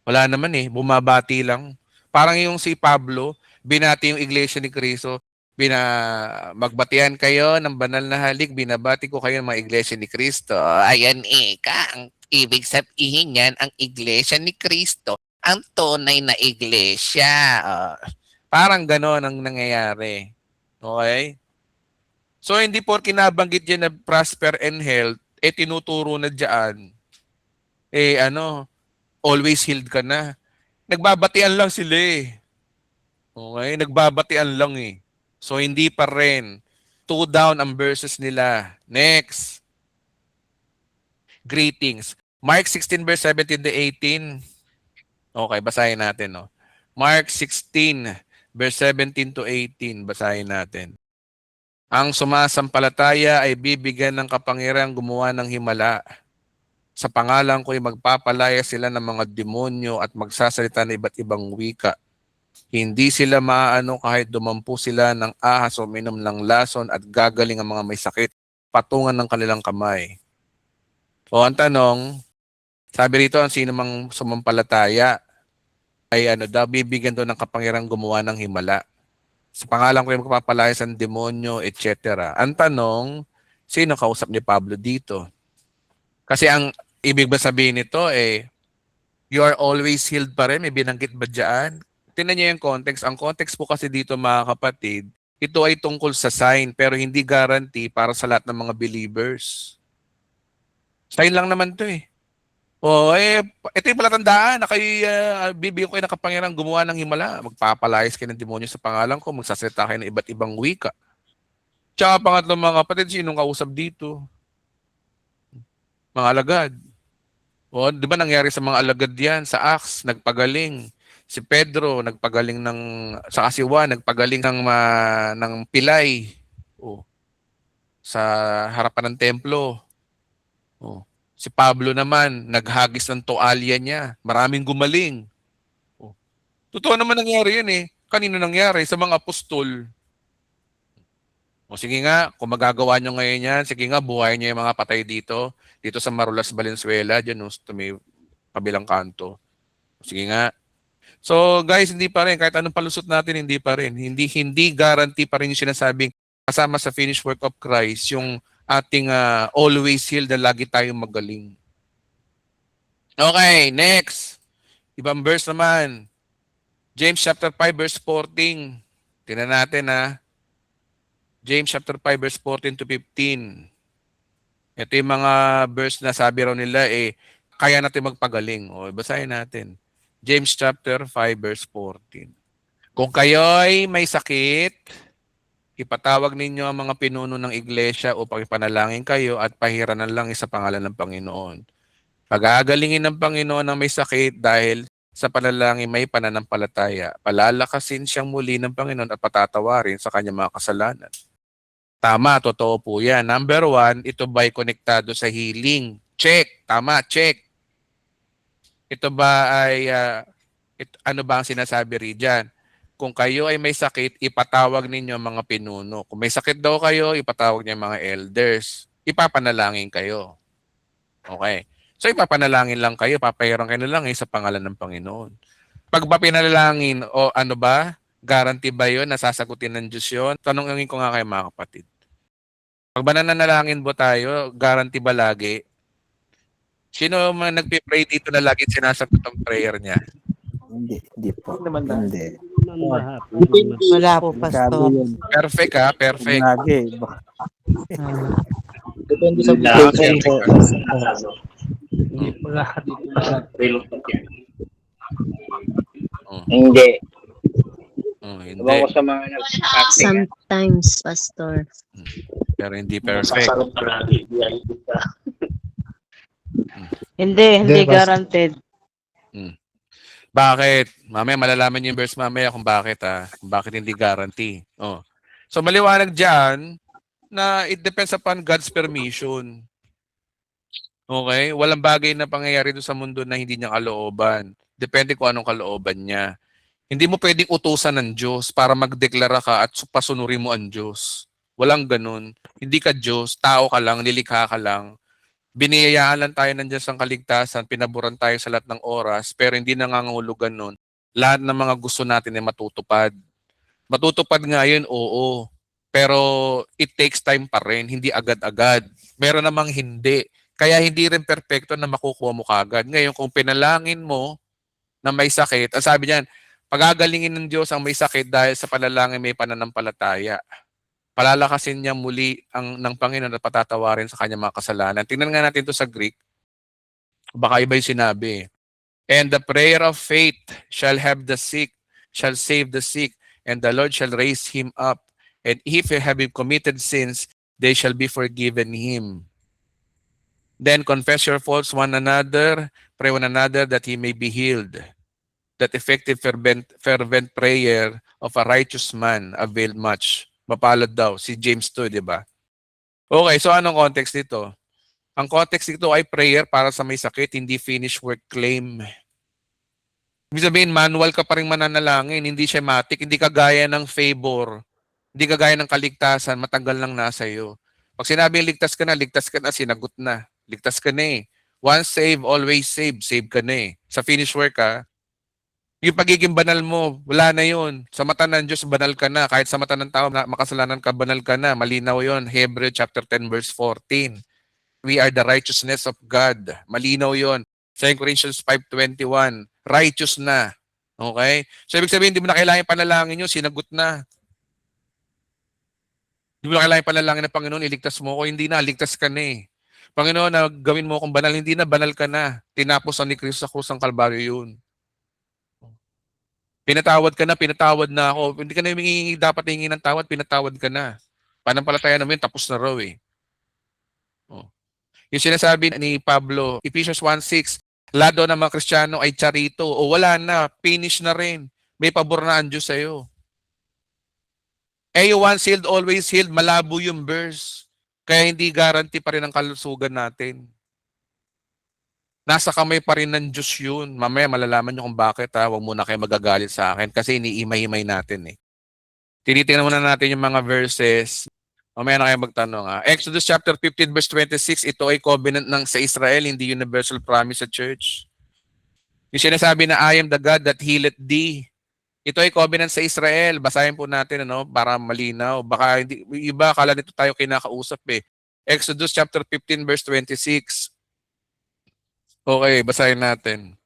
Wala naman eh, bumabati lang. Parang yung si Pablo, binati yung iglesia ni Cristo, magbatian kayo ng banal na halik, binabati ko kayo ng mga iglesia ni Cristo. Ayan ang ibig sabihin niyan, ang iglesia ni Cristo, ang tunay na iglesia. Parang gano'n ang nangyayari. Okay? So hindi porke nabanggit dyan na prosper and health, tinuturo na dyan, always healed ka na. Nagbabatian lang sila eh. Okay? Nagbabatian lang eh. So, hindi pa rin. 2 down ang verses nila. Next. Greetings. Mark 16 verse 17 to 18. Okay, basahin natin. No? Mark 16 verse 17 to 18. Basahin natin. Ang sumasampalataya ay bibigyan ng kapangyarihang gumawa ng himala. Sa pangalan ko'y magpapalaya sila ng mga demonyo at magsasalita ng iba't ibang wika. Hindi sila maaano kahit dumampu sila ng ahas o minom ng lason at gagaling ang mga may sakit patungan ng kanilang kamay. O ang tanong, sabi rito ang sino mang sumampalataya ay bibigyan doon ng kapangyarihang gumawa ng himala. Sa pangalan ko'y magpapalaya sa demonyo, etc. Ang tanong, sino kausap ni Pablo dito? Kasi ang ibig ba sabihin nito you are always healed pa rin? May binanggit ba dyan? Tingnan niyo yung context. Ang context po kasi dito mga kapatid, ito ay tungkol sa sign pero hindi guarantee para sa lahat ng mga believers. Sign lang naman to eh. Ito yung palatandaan na kayo, bibigyan ko kayo ng kapangyarihan gumawa ng himala. Magpapalayas kayo ng demonyo sa pangalan ko, magsasalita kayo ng iba't ibang wika. Tsaka pangatlo mga kapatid, sinong kausap dito? Mga alagad. Di ba nangyari sa mga alagad yan? Sa Acts, nagpagaling. Si Pedro, nagpagaling ng, sa Kasiwa, nagpagaling ng pilay. Sa harapan ng templo. Si Pablo naman, naghagis ng toalya niya. Maraming gumaling. Totoo naman nangyari yan eh. Kanino nangyari? Sa mga apostol. Sige nga, kung magagawa nyo ngayon yan, sige nga, buhayin nyo yung mga patay dito. Dito sa Marulas, Valenzuela, dyan sa may kabilang kanto. Sige nga. So guys, hindi pa rin. Kahit anong palusot natin, hindi pa rin. Hindi guarantee pa rin yung sinasabing kasama sa finished work of Christ, yung ating always healed na lagi tayong magaling. Okay, next. Ibang verse naman. James chapter 5 verse 14. Tingnan natin James chapter 5 verse 14 to 15. Ito yung mga verse na sabi raw nila kaya natin magpagaling. Basahin natin. James chapter 5 verse 14. Kung kayo'y may sakit, ipatawag ninyo ang mga pinuno ng iglesia upang ipanalangin kayo at pahiranan lang sa pangalan ng Panginoon. Pag-aagalingin ng Panginoon ang may sakit dahil sa panalangin may pananampalataya. Palalakasin siyang muli ng Panginoon at patatawarin sa kanyang mga kasalanan. Tama, totoo po yan. Number 1, ito ba'y konektado sa healing? Check. Tama, check. Ito ba ay, ano ba ang sinasabi riyan? Kung kayo ay may sakit, ipatawag ninyo ang mga pinuno. Kung may sakit daw kayo, ipatawag niyo ang mga elders. Ipapanalangin kayo. Okay. So ipapanalangin lang kayo, papahiran kayo na lang sa pangalan ng Panginoon. Pag ba pinalangin o ano ba, guarantee ba yun, nasasagutin ng Diyos yun? Tanongin ko nga kayo mga kapatid. Pag ba nananalangin ba tayo, guarantee ba lagi? Sino man nagpipray dito na lagi sinasagot ang prayer niya? Hindi po. Hindi. Wala po, Pastor. Perfect perfect. Lagi. Depende sa Perfect. Hindi po lahat. Reluctant yan. Hindi. Hindi. Ewan ko sa mga nag-acting. Sometimes, Pastor. Pero hindi perfect. Sasagot palagi. Hindi guaranteed. Bakit? Mamaya malalaman niyo yung verse mamaya kung bakit kung bakit hindi guarantee. So maliwanag diyan na it depends upon God's permission. Okay? Walang bagay na pangyayari doon sa mundo na hindi niya kalooban. Depende kung anong kalooban niya. Hindi mo pwedeng utusan ng Diyos para magdeklara ka at pasunurin mo ang Diyos. Walang ganun. Hindi ka Diyos, tao ka lang, nilikha ka lang. Biniyayaan lang tayo ng Diyos ang kaligtasan, pinaburan tayo sa lahat ng oras, pero hindi nangangahulugan nun. Lahat ng mga gusto natin ay matutupad. Matutupad nga yun, oo. Pero it takes time pa rin, hindi agad-agad. Meron namang hindi. Kaya hindi rin perpekto na makukuha mo kagad. Ngayon, kung pinalangin mo na may sakit, ang sabi niyan, pagagalingin ng Diyos ang may sakit dahil sa panalangin may pananampalataya. Palalakasin niya muli ng Panginoon at patatawarin sa kanyang mga kasalanan. Tingnan nga natin ito sa Greek. Baka iba yung sinabi. And the prayer of faith shall save the sick, and the Lord shall raise him up. And if he have committed sins, they shall be forgiven him. Then confess your faults one another, pray one another that he may be healed. That effective fervent prayer of a righteous man availed much. Mapalad daw, si James 2, di ba? Okay, so anong context dito? Ang context dito ay prayer para sa may sakit, hindi finish work claim. Ibig sabihin, manual ka pa rin mananalangin, hindi siya matik, hindi kagaya ng favor, hindi kagaya ng kaligtasan, matagal lang nasa iyo. Pag sinabing ligtas ka na, sinagot na. Ligtas ka na Once save, always save. Save ka na Sa finish work yung pagiging banal mo, wala na yun. Sa mata ng Diyos, banal ka na. Kahit sa mata ng tao, makasalanan ka, banal ka na. Malinaw yun. Hebrew chapter 10 verse 14. We are the righteousness of God. Malinaw yun. 2 Corinthians 5:21. Righteous na. Okay? So, ibig sabihin, hindi mo na kailangan panalangin nyo, sinagot na. Hindi mo na kailangan panalangin ng Panginoon, iligtas mo ko. Hindi na, ligtas ka na Panginoon, na gawin mo akong banal. Hindi na, banal ka na. Tinapos ni Kristo sa krus ng Kalbaryo yun. Pinatawad na ako. Hindi ka na dapat hingi ng tawad, pinatawad ka na. Pananampalataya namin, tapos na raw eh. Oh. Yung sinasabi ni Pablo, Ephesians 1:6, lahat daw ng mga Kristiyano ay charito. O wala na, finish na rin. May pabor na ang Diyos sa'yo. You once healed, always healed. Malabo yung verse. Kaya hindi guarantee pa rin ang kalusugan natin. Nasa kamay pa rin ng Diyos yun. Mamaya malalaman nyo kung bakit ha. Huwag muna kayo magagalit sa akin kasi iniimay-imay natin eh. Tinitingnan muna natin yung mga verses. Mamaya na kayo magtanong ha. Exodus chapter 15 verse 26, ito ay covenant ng sa Israel, hindi universal promise sa church. Yung sinasabi na I am the God that healeth thee. Ito ay covenant sa Israel. Basahin po natin para malinaw. Baka hindi, iba akala nito tayo kinakausap eh. Exodus chapter 15 verse 26. Okay, basahin natin.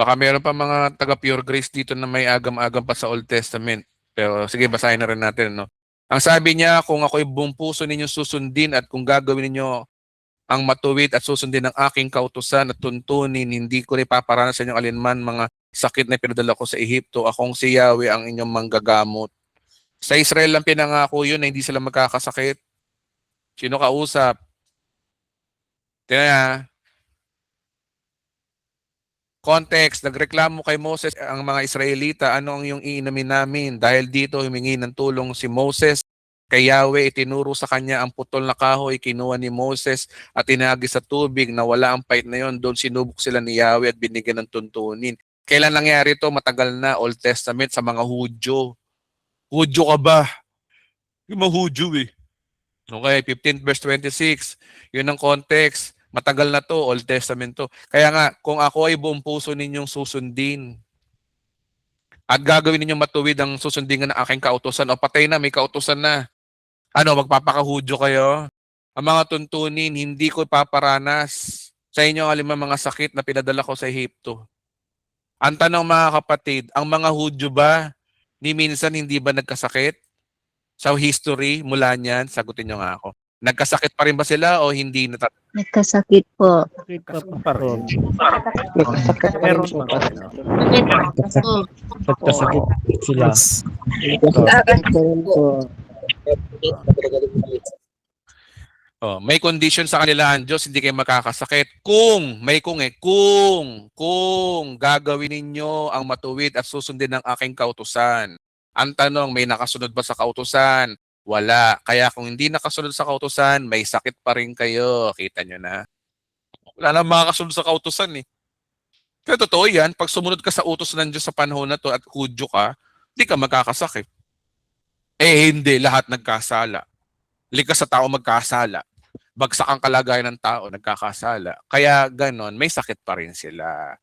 Baka meron pa mga taga Pure Grace dito na may agam-agam pa sa Old Testament. Pero sige, basahin na rin natin. Ang sabi niya, kung ako'y buong puso ninyo susundin at kung gagawin ninyo ang matuwid at susundin ng aking kautusan at tuntunin, hindi ko rin paparanas sa inyong alinman mga sakit na pinadala ko sa Ehipto. Akong si Yahweh ang inyong manggagamot. Sa Israel lang pinangako yun na hindi sila magkakasakit. Sino kausap? Tingnan. Context, nagreklamo kay Moses ang mga Israelita, ano ang iyong iinamin namin? Dahil dito humingi ng tulong si Moses kay Yahweh, itinuro sa kanya ang putol na kahoy, kinuha ni Moses at inagi sa tubig na wala ang pait na yon. Doon sinubok sila ni Yahweh at binigyan ng tuntunin. Kailan nangyari ito? Matagal na, Old Testament sa mga Hudyo. Hudyo ka ba? Yung mga Hudyo eh. Okay, 15 verse 26. Yun ang context. Matagal na to, Old Testament to. Kaya nga, kung ako ay buong puso ninyong susundin at gagawin ninyong matuwid ang susundin ng aking kautusan o patay na, may kautusan na. Magpapakahudyo kayo? Ang mga tuntunin, hindi ko paparanas sa inyo ang mga sakit na pinadala ko sa Ehipto. Ang tanong mga kapatid, ang mga Hudyo ba, ni minsan hindi ba nagkasakit? Sa history, mula niyan, sagutin nyo nga ako. Nagkasakit pa rin ba sila o hindi Nagkasakit po. Meron pa. Nagkasakit sila. May condition sa kanila ang Diyos, hindi kayo makakasakit. Kung gagawin ninyo ang matuwid at susundin ng aking kautusan. Ang tanong, may nakasunod ba sa kautusan? Wala. Kaya kung hindi nakasunod sa kautusan, may sakit pa rin kayo. Kita nyo na. Wala na makakasunod sa kautusan eh. Pero totoo yan, pag sumunod ka sa utos ng Diyos sa panahon na to at Hudyo ka, hindi ka magkakasakit. Hindi. Lahat nagkasala. Likas sa tao magkasala. Bagsak ang kalagayan ng tao, nagkakasala. Kaya ganon, may sakit pa rin sila.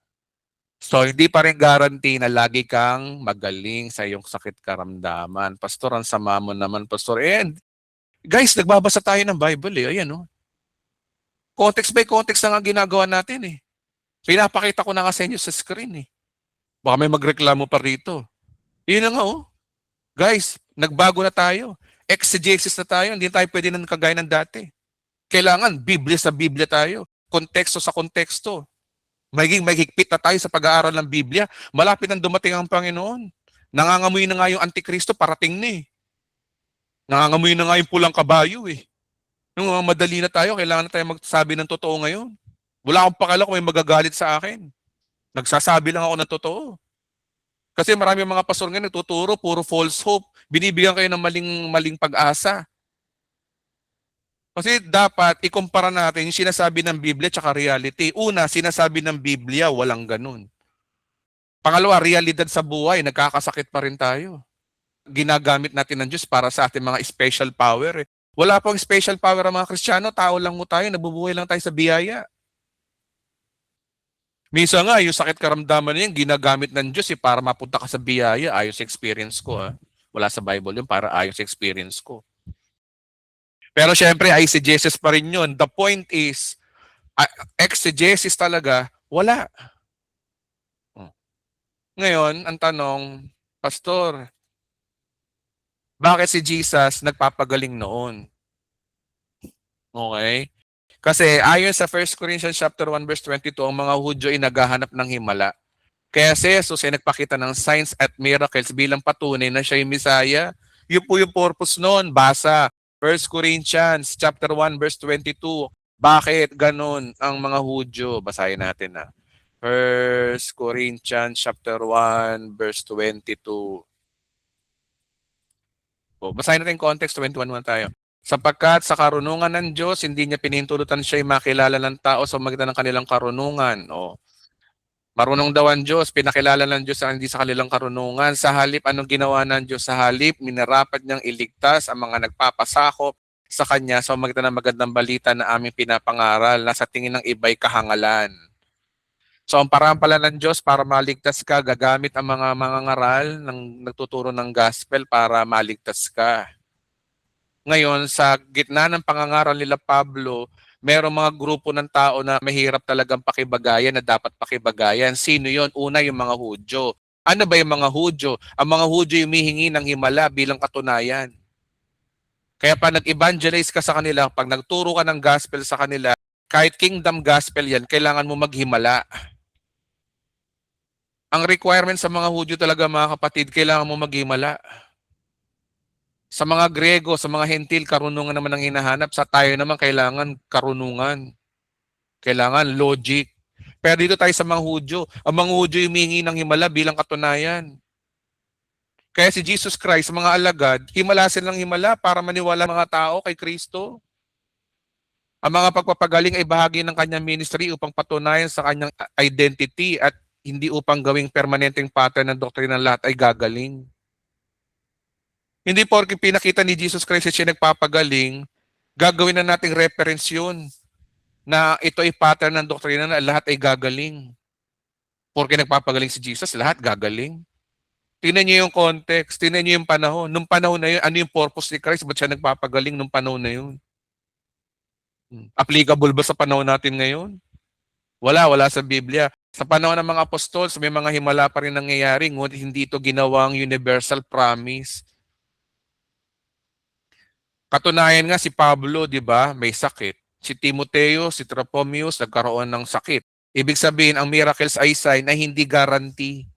So, hindi pa rin guarantee na lagi kang magaling sa iyong sakit karamdaman. Pastor, ang sama mo naman, Pastor. And, guys, nagbabasa tayo ng Bible eh. Ayan, context by context na nga ginagawa natin eh. Pinapakita ko na nga sa inyo sa screen eh. Baka may magreklamo pa rito. Yun na nga Guys, nagbago na tayo. Exegesis na tayo. Hindi tayo pwede na kagaya ng dati. Kailangan, Biblia sa Biblia tayo. Konteksto sa konteksto. Maging mahigpit na tayo sa pag-aaral ng Biblia. Malapit nang dumating ang Panginoon. Nangangamoy na nga yung Antikristo, parating na eh. Nangangamoy na nga yung pulang kabayo eh. Nung madali na tayo, kailangan na tayo magsabi ng totoo ngayon. Wala akong pakala kung may magagalit sa akin. Nagsasabi lang ako ng totoo. Kasi marami mga pastor ngayon nagtuturo, puro false hope. Binibigyan kayo ng maling pag-asa. Kasi dapat ikumpara natin yung sinasabi ng Biblia at reality. Una, sinasabi ng Biblia, walang ganun. Pangalawa, realidad sa buhay, nagkakasakit pa rin tayo. Ginagamit natin ng Diyos para sa ating mga special power. Wala pong special power ang mga Kristiyano, tao lang mo tayo, nabubuhay lang tayo sa biyaya. Minsan nga, yung sakit karamdaman na yan, ginagamit ng Diyos para mapunta ka sa biyaya. Ayos sa experience ko. Wala sa Bible yun, para ayos sa experience ko. Pero syempre, exegesis pa rin yun. The point is, exegesis talaga, wala. Ngayon, ang tanong, Pastor, bakit si Jesus nagpapagaling noon? Okay? Kasi ayon sa 1 Corinthians chapter 1 verse 22, ang mga Hudyo ay naghahanap ng himala. Kaya si Jesus ay nagpakita ng signs at miracles bilang patunay na siya yung Messiah. Yun po yung purpose noon. Basa 1 Corinthians chapter 1 verse 22. Bakit ganun ang mga Hudyo? Basahin natin na. 1 Corinthians chapter 1 verse 22. Basahin natin yung context, 21 muna tayo. Sapagkat sa karunungan ng Diyos, hindi niya pinahintulutan siya'y makilala ng tao sa magitan ng kanilang karunungan. Marunong daw ang Diyos, pinakilala ng Diyos ang hindi sa kanilang karunungan. Sa halip, anong ginawa ng Diyos? Sa halip, minarapat niyang iligtas ang mga nagpapasakop sa Kanya sa magitan ng magandang balita na aming pinapangaral na sa tingin ng iba'y kahangalan. So ang paraan pala ng Diyos para maligtas ka, gagamit ang mga mangangaral ng nagtuturo ng gospel para maligtas ka. Ngayon, sa gitna ng pangangaral nila Pablo, merong mga grupo ng tao na mahirap talagang pakibagayan na dapat pakibagayan. Sino yon? Una, yung mga Hudyo. Ano ba yung mga Hudyo? Ang mga Hudyo yung humihingi ng himala bilang katunayan. Kaya pa nag-evangelize ka sa kanila, pag nagturo ka ng gospel sa kanila, kahit kingdom gospel yan, kailangan mo maghimala. Ang requirement sa mga Hudyo talaga, mga kapatid, kailangan mo maghimala. Sa mga Grego, sa mga Hentil, karunungan naman ang hinahanap. Sa tayo naman, kailangan karunungan. Kailangan logic. Pero dito tayo sa mga Hudyo. Ang mga Hudyo humingi ng himala bilang katunayan. Kaya si Jesus Christ, mga alagad, himala silang himala para maniwala mga tao kay Kristo. Ang mga pagpapagaling ay bahagi ng kanyang ministry upang patunayan sa kanyang identity at hindi upang gawing permanenteng pattern ng doktrina ng lahat ay gagaling. Hindi porke pinakita ni Jesus Christ siya nagpapagaling, gagawin na nating reference yun na ito ay pattern ng doktrina na lahat ay gagaling. Porke nagpapagaling si Jesus, lahat gagaling. Tingnan niyo yung context, tingnan niyo yung panahon. Nung panahon na yun, ano yung purpose ni Christ? Ba't siya nagpapagaling nung panahon na yun? Applicable ba sa panahon natin ngayon? Wala sa Biblia. Sa panahon ng mga apostles, may mga himala pa rin nangyayari, ngunit hindi ito ginawang universal promise. Katunayan nga si Pablo, di ba, may sakit. Si Timoteo, si Trophimus, nagkaroon ng sakit. Ibig sabihin, ang miracles ay sign na hindi guarantee.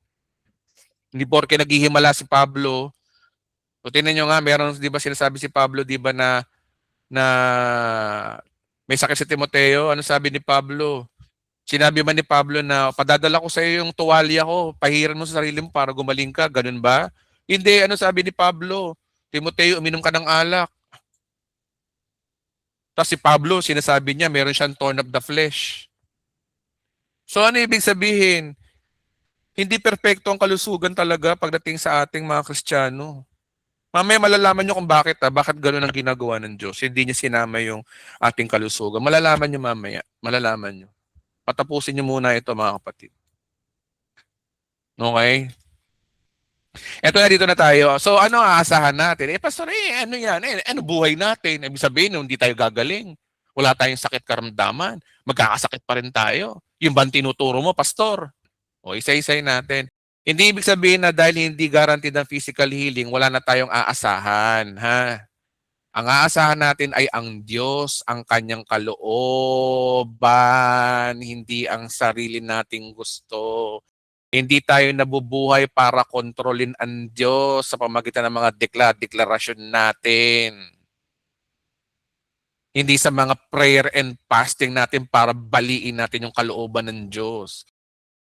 Hindi porke naghihimala si Pablo. So, tingnan nyo nga, meron, di ba, sinasabi si Pablo, di ba, na may sakit si Timoteo. Ano sabi ni Pablo? Sinabi man ni Pablo na padadala ko sa iyo yung tuwalya ko, pahiran mo sa sarili mo para gumaling ka, ganun ba? Hindi, ano sabi ni Pablo? Timoteo, uminom ka ng alak. Tapos si Pablo, sinasabi niya, meron siyang thorn of the flesh. So ano ibig sabihin? Hindi perpekto ang kalusugan talaga pagdating sa ating mga Kristiyano. Mamaya malalaman nyo kung bakit gano'n ang ginagawa ng Diyos. Hindi niya sinama yung ating kalusugan. Malalaman nyo mamaya. Malalaman nyo. Patapusin nyo muna ito, mga kapatid. Okay? Eto na, dito na tayo. So ano aasahan natin? Pastor, ano yan? Ano buhay natin? Ibig sabihin, hindi tayo gagaling. Wala tayong sakit karamdaman. Magkakasakit pa rin tayo. Yung bang tinuturo mo, Pastor? O isa-isay natin. Hindi ibig sabihin na dahil hindi guaranteed ang physical healing, wala na tayong aasahan. Ha? Ang aasahan natin ay ang Diyos, ang kanyang kalooban, hindi ang sarili nating gusto. Hindi tayo nabubuhay para kontrolin ang Diyos sa pamagitan ng mga deklarasyon natin. Hindi sa mga prayer and fasting natin para baliin natin yung kalooban ng Diyos.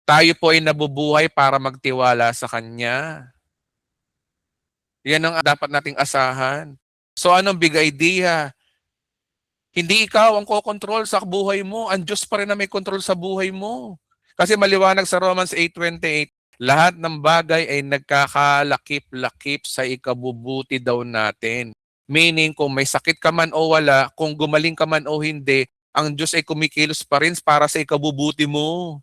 Tayo po ay nabubuhay para magtiwala sa Kanya. Yan ang dapat nating asahan. So anong big idea? Hindi ikaw ang kokontrol sa buhay mo. Ang Diyos pa rin na may kontrol sa buhay mo. Kasi maliwanag sa Romans 8:28, lahat ng bagay ay nagkakalakip-lakip sa ikabubuti daw natin. Meaning, kung may sakit ka man o wala, kung gumaling ka man o hindi, ang Diyos ay kumikilos pa rin para sa ikabubuti mo.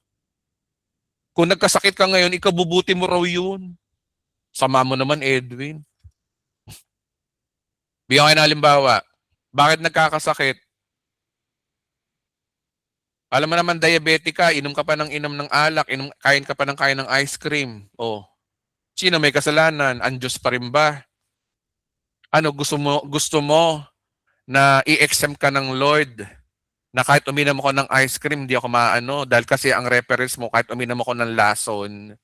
Kung nagkasakit ka ngayon, ikabubuti mo raw yun. Sama mo naman, Edwin. Bigyan kayo ng halimbawa. Bakit nagkakasakit? Alam mo naman, diabetic ka, inom ka pa ng inom ng alak, kain ka pa ng kain ng ice cream. Oh, sino may kasalanan? Ang Diyos pa rin ba? Ano, gusto mo na i-exempt ka ng Lord. Na kahit uminom ako ng ice cream, hindi ako maano. Dahil kasi ang reference mo, kahit uminom ako ng lason,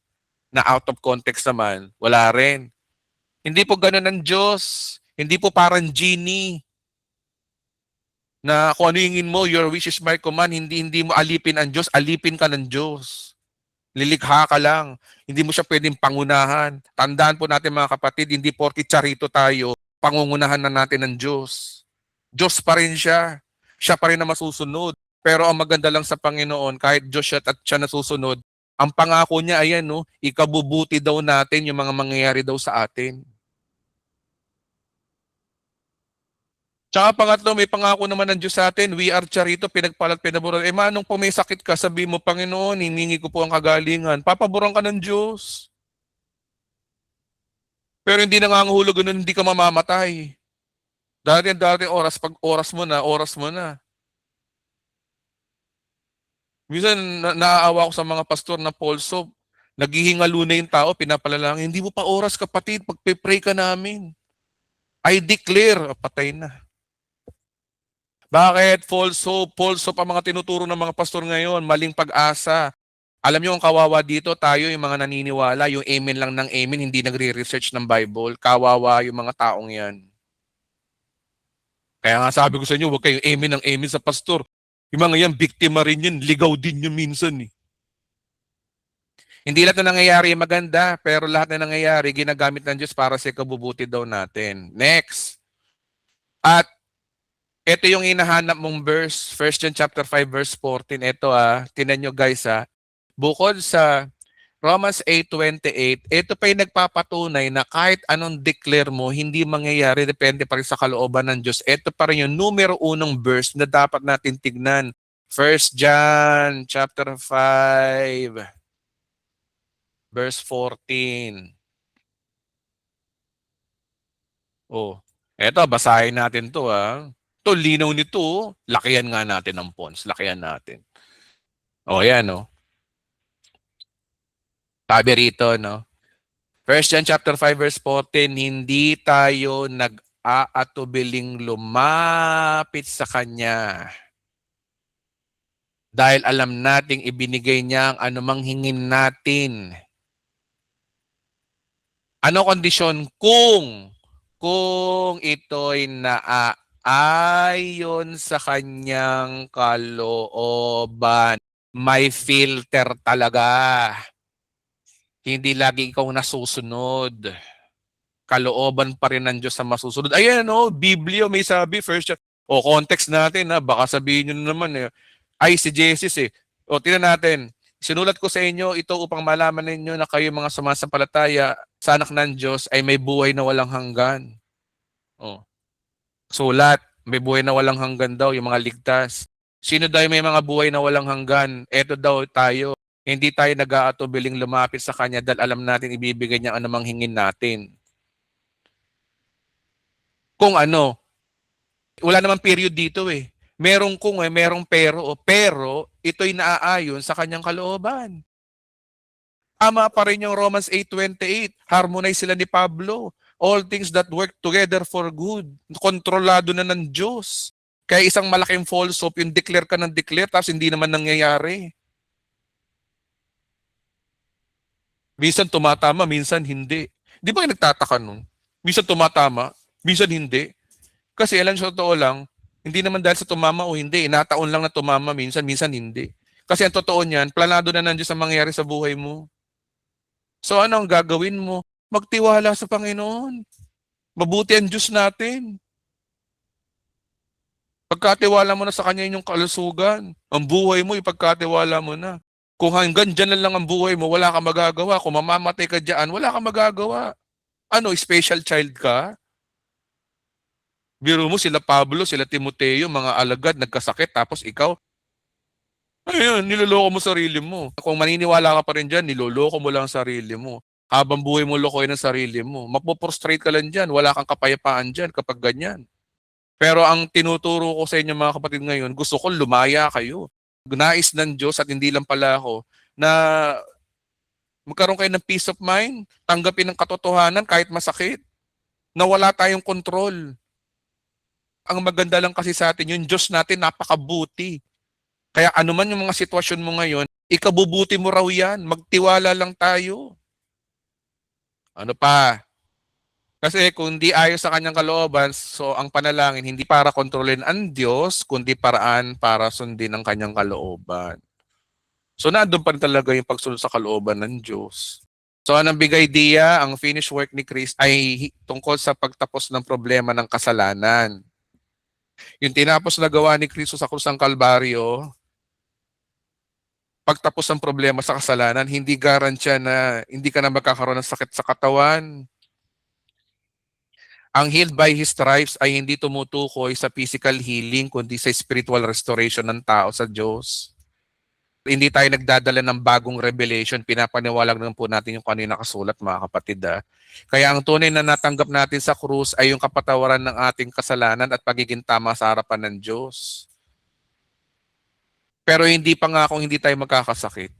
na out of context naman, wala rin. Hindi po ganun ang Diyos. Hindi po parang genie. Na kung ano hingin mo, your wish is my command, hindi mo alipin ang Diyos, alipin ka ng Diyos. Lilikha ka lang. Hindi mo siya pwedeng pangunahan. Tandaan po natin mga kapatid, hindi porki charito tayo, pangungunahan na natin ng Diyos. Diyos pa rin siya. Siya pa rin na masusunod. Pero ang maganda lang sa Panginoon, kahit Diyos siya at siya nasusunod, ang pangako niya, ayan, no, ikabubuti daw natin yung mga mangyayari daw sa atin. Tsaka pangatlo, may pangako naman ng Diyos sa atin. We are charito, pinagpalat, pinaburan. Manong po may sakit ka, sabi mo, Panginoon, hiningi ko po ang kagalingan. Papaburan ka ng Diyos. Pero hindi nangangahulog ganun, hindi ka mamamatay. Dati oras, pag oras mo na. Minsan, naaawa ko sa mga pastor na pulso. Naghihingalo na yung tao, pinapalalangin. Hindi mo pa oras, kapatid, pagpe-pray ka namin. I declare, patay na. Bakit? False hope ang mga tinuturo ng mga pastor ngayon, maling pag-asa. Alam niyo ang kawawa dito, tayo yung mga naniniwala, yung amen lang ng amen, hindi nagre-research ng Bible. Kawawa yung mga taong yan. Kaya nga sabi ko sa inyo, huwag kayong amen ng amen sa pastor. Yung mga yan, biktima rin yan, ligaw din yun minsan eh. Hindi lahat na nangyayari maganda, pero lahat na nangyayari, ginagamit ng Diyos para sa ikabubuti daw natin. Next. At ito yung hinahanap mong verse, 1 John chapter 5 verse 14. Ito tinan nyo guys bukod sa Romans 8:28, ito pa yung nagpapatunay na kahit anong declare mo, hindi mangyayari, depende pa rin sa kalooban ng Diyos. Ito pa rin yung numero unong verse na dapat natin tignan. 1 John chapter 5 verse 14. Oh, eto, basahin natin to Ito, linaw nito. Lakihan nga natin ang fonts. Lakihan natin. O, yan, no? Sabi rito, no? 1 John chapter 5 verse 14, hindi tayo nag-aatubiling lumapit sa Kanya. Dahil alam nating ibinigay niya ang anumang hingin natin. Ano kondisyon? Kung ito'y ayon sa kanyang kalooban. May filter talaga. Hindi lagi ikaw nasusunod. Kalooban pa rin ng Diyos sa masusunod. Ayan Biblia may sabi, first John. Context natin baka sabihin nyo naman ay si Jesus tingnan natin. Sinulat ko sa inyo ito upang malaman ninyo na kayo mga sumasampalataya sa anak ng Diyos ay may buhay na walang hanggan. Sulat, may buhay na walang hanggan daw, yung mga ligtas. Sino daw may mga buhay na walang hanggan? Eto daw tayo. Hindi tayo nag-aatubiling lumapit sa Kanya dahil alam natin ibibigay niya anumang hingin natin. Kung wala namang period dito Merong kung merong pero. Pero ito'y naaayon sa Kanyang kalooban. Tama pa rin yung Romans 8:28. Harmonize sila ni Pablo. All things that work together for good. Kontrolado na ng Diyos. Kaya isang malaking false hope, yung declare ka ng declare, tapos hindi naman nangyayari. Minsan tumatama, minsan hindi. Di ba yung nagtataka nun? Minsan tumatama, minsan hindi. Kasi alam sa totoo lang, hindi naman dahil sa tumama o hindi. Nataon lang na tumama, minsan hindi. Kasi ang totoo niyan, planado na ng Diyos ang mangyayari sa buhay mo. So ano ang gagawin mo? Magtiwala sa Panginoon. Mabuti ang Diyos natin. Pagkatiwala mo na sa Kanya yung kalusugan, ang buhay mo, ipagkatiwala mo na. Kung hanggang dyan na lang ang buhay mo, wala kang magagawa. Kung mamamatay ka dyan, wala kang magagawa. Special child ka? Biro mo sila Pablo, sila Timoteo, mga alagad, nagkasakit, tapos ikaw, ayun, niloloko mo sarili mo. Kung maniniwala ka pa rin dyan, niloloko mo lang sarili mo. Habang buhay mo lokoy ng sarili mo. Mapoprostrate ka lang dyan, wala kang kapayapaan dyan kapag ganyan. Pero ang tinuturo ko sa inyo mga kapatid ngayon, gusto ko lumaya kayo. Nais ng Diyos at hindi lang pala ako na magkaroon kayo ng peace of mind, tanggapin ang katotohanan kahit masakit, na wala tayong control. Ang maganda lang kasi sa atin, yung Diyos natin napakabuti. Kaya ano man yung mga sitwasyon mo ngayon, ikabubuti mo raw yan. Magtiwala lang tayo. Ano pa? Kasi kung di ayon sa kanyang kalooban, so ang panalangin hindi para kontrolin ang Diyos, kundi paraan para sundin ang kanyang kalooban. So nandun pa rin talaga yung pagsunod sa kalooban ng Diyos. So anong big idea? Ang finished work ni Christ ay tungkol sa pagtapos ng problema ng kasalanan. Yung tinapos na gawa ni Kristo sa krus ng Kalbaryo, pagtapos ng problema sa kasalanan, hindi garantiya na hindi ka na magkakaroon ng sakit sa katawan. Ang healed by His stripes ay hindi tumutukoy sa physical healing, kundi sa spiritual restoration ng tao sa Diyos. Hindi tayo nagdadala ng bagong revelation, pinapaniwalag naman po natin yung kanina nakasulat, mga kapatid. Kaya ang tunay na natanggap natin sa krus ay yung kapatawaran ng ating kasalanan at pagiging tama sa harapan ng Diyos. Pero hindi pa nga kung hindi tayo magkakasakit.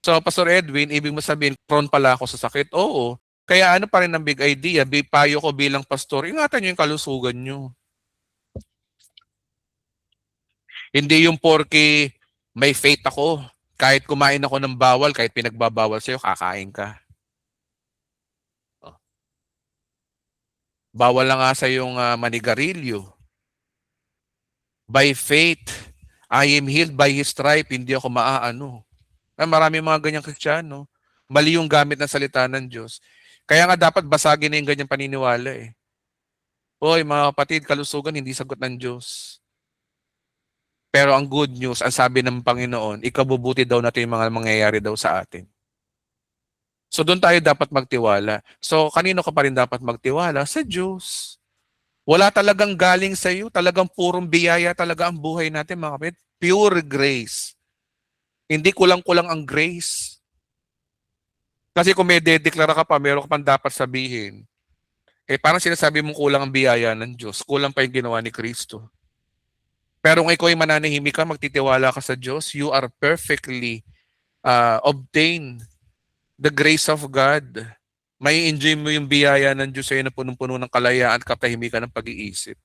So, Pastor Edwin, ibig mo sabihin, prone pala ako sa sakit? Oo. Kaya ano pa rin ang big idea? Payo ko bilang pastor, ingatan nyo yung kalusugan nyo. Hindi yung porke may faith ako. Kahit kumain ako ng bawal, kahit pinagbabawal sa'yo, kakain ka. Bawal na nga sa yung manigarilyo. By faith, I am healed by His stripe, hindi ako maaano. Marami mga ganyang Kristiyano. Mali yung gamit ng salita ng Diyos. Kaya nga dapat basagin na yung ganyang paniniwala eh. Hoy mga kapatid, kalusugan hindi sagot ng Diyos. Pero ang good news, ang sabi ng Panginoon, ikabubuti daw natin yung mga mangyayari daw sa atin. So doon tayo dapat magtiwala. So kanino ka pa rin dapat magtiwala? Sa Diyos. Wala talagang galing sa iyo, talagang purong biyaya talaga ang buhay natin mga kapatid. Pure grace. Hindi kulang-kulang ang grace. Kasi kung may dedeklara ka pa, meron ka pang dapat sabihin. Parang sinasabi mong kulang ang biyaya ng Diyos. Kulang pa yung ginawa ni Kristo. Pero kung ikaw ay mananahimik ka, magtitiwala ka sa Diyos, you are perfectly obtain the grace of God. May enjoy mo yung biyaya ng Diyos sa'yo na punong-puno ng kalayaan at katahimikan ng pag-iisip.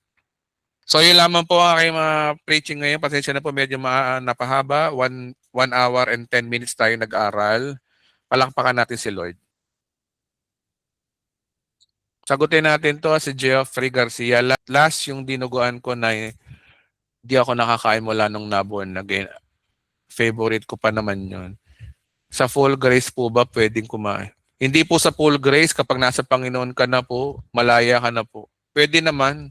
So yun lamang po ang aking mga preaching ngayon. Pasensya na po, medyo napahaba. 1 hour and 10 minutes tayo nag-aral. Palakpakan natin si Lord. Sagutin natin to si Geoffrey Garcia. Last yung dinuguan ko na di ako nakakain mula nung naborn. Favorite ko pa naman yun. Sa full grace po ba pwedeng kumain? Hindi po sa full grace, kapag nasa Panginoon ka na po, malaya ka na po. Pwede naman.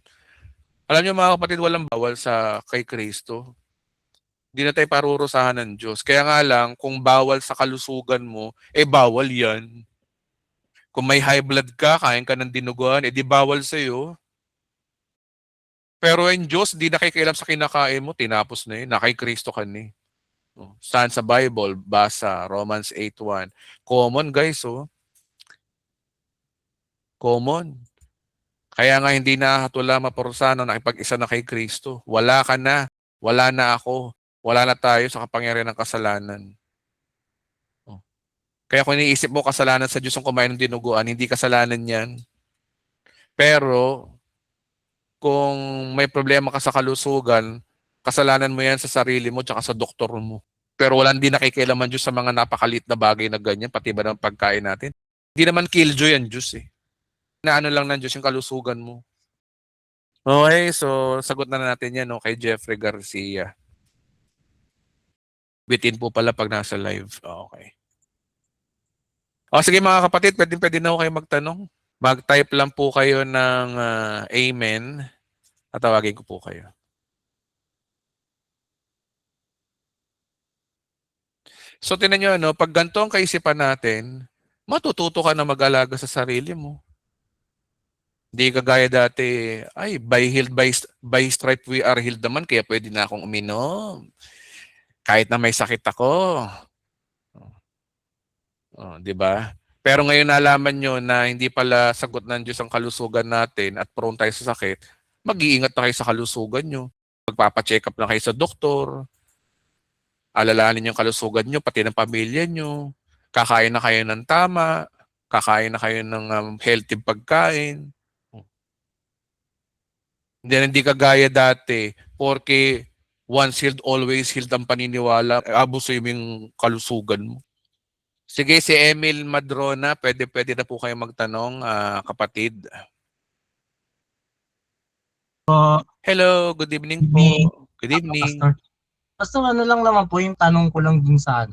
Alam niyo mga kapatid, walang bawal sa kay Kristo. Hindi na tayo parurusahan ng Diyos. Kaya nga lang, kung bawal sa kalusugan mo, bawal yan. Kung may high blood ka, kain ka ng dinuguan, di bawal sa'yo. Pero yung Diyos, di nakikialam sa kinakain mo, tinapos na yun. Nakay Kristo ka ni. Saan sa Bible? Basa, Romans 8:1. Common guys, oh. Common. Kaya nga hindi na hatula maparusahan na nakipag-isa na kay Kristo. Wala ka na. Wala na ako. Wala na tayo sa kapangyarihan ng kasalanan. Kaya kung iniisip mo kasalanan sa Diyos ang kumain ng dinuguan, hindi kasalanan yan. Pero kung may problema ka sa kalusugan, kasalanan mo yan sa sarili mo at sa doktor mo. Pero walang din nakikialaman Diyos sa mga napakalit na bagay na ganyan, pati ba ng pagkain natin. Hindi naman killjoy ang Diyos eh. Naano lang ng Diyos yung kalusugan mo. Okay, so sagot na natin yan kay Jeffrey Garcia. Bitin po pala pag nasa live. Okay. Sige mga kapatid, pwede na ako kayo magtanong. Mag-type lang po kayo ng amen at tawagin ko po kayo. So tinan nyo, pag ganito ang kaisipan natin, matututo ka na mag-alaga sa sarili mo. Hindi kagaya dati, by stripe we are healed naman, kaya pwede na akong uminom. Kahit na may sakit ako. Di ba? Pero ngayon nalaman nyo na hindi pala sagot ng Diyos ang kalusugan natin at prone tayo sa sakit, mag-iingat na kayo sa kalusugan nyo. Magpapacheck up na kayo sa doktor. Alalahanin yung kalusugan nyo, pati ng pamilya nyo. Kakain na kayo ng tama. Kakain na kayo ng healthy pagkain. Hindi kagaya dati, porque once healed, always healed ang paniniwala, abusuin mo yung kalusugan mo. Sige, si Emil Madrona, pwede na po kayo magtanong, kapatid. Hello, good evening po. Good evening. Pastor, ano lang naman po yung tanong ko lang dun sa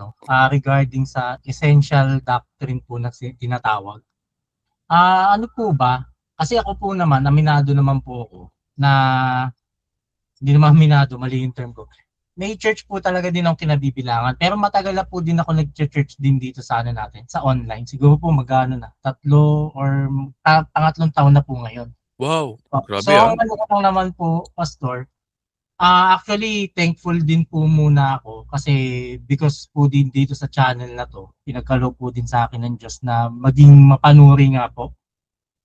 regarding sa essential doctrine po na tinatawag. Ano po ba? Kasi ako po naman, aminado naman po ako na hindi naman aminado, mali yung term ko. May church po talaga din ako kinabibilangan. Pero matagal na po din ako nag-church din dito sa natin, sa online. Siguro po magano na, 3 or pangatlong taon na po ngayon. Wow, grabe so, ang ano ko lang naman po, Pastor, actually, thankful din po muna ako kasi because po din dito sa channel na to, pinagkaloob po din sa akin ng Diyos na maging mapanuri nga po.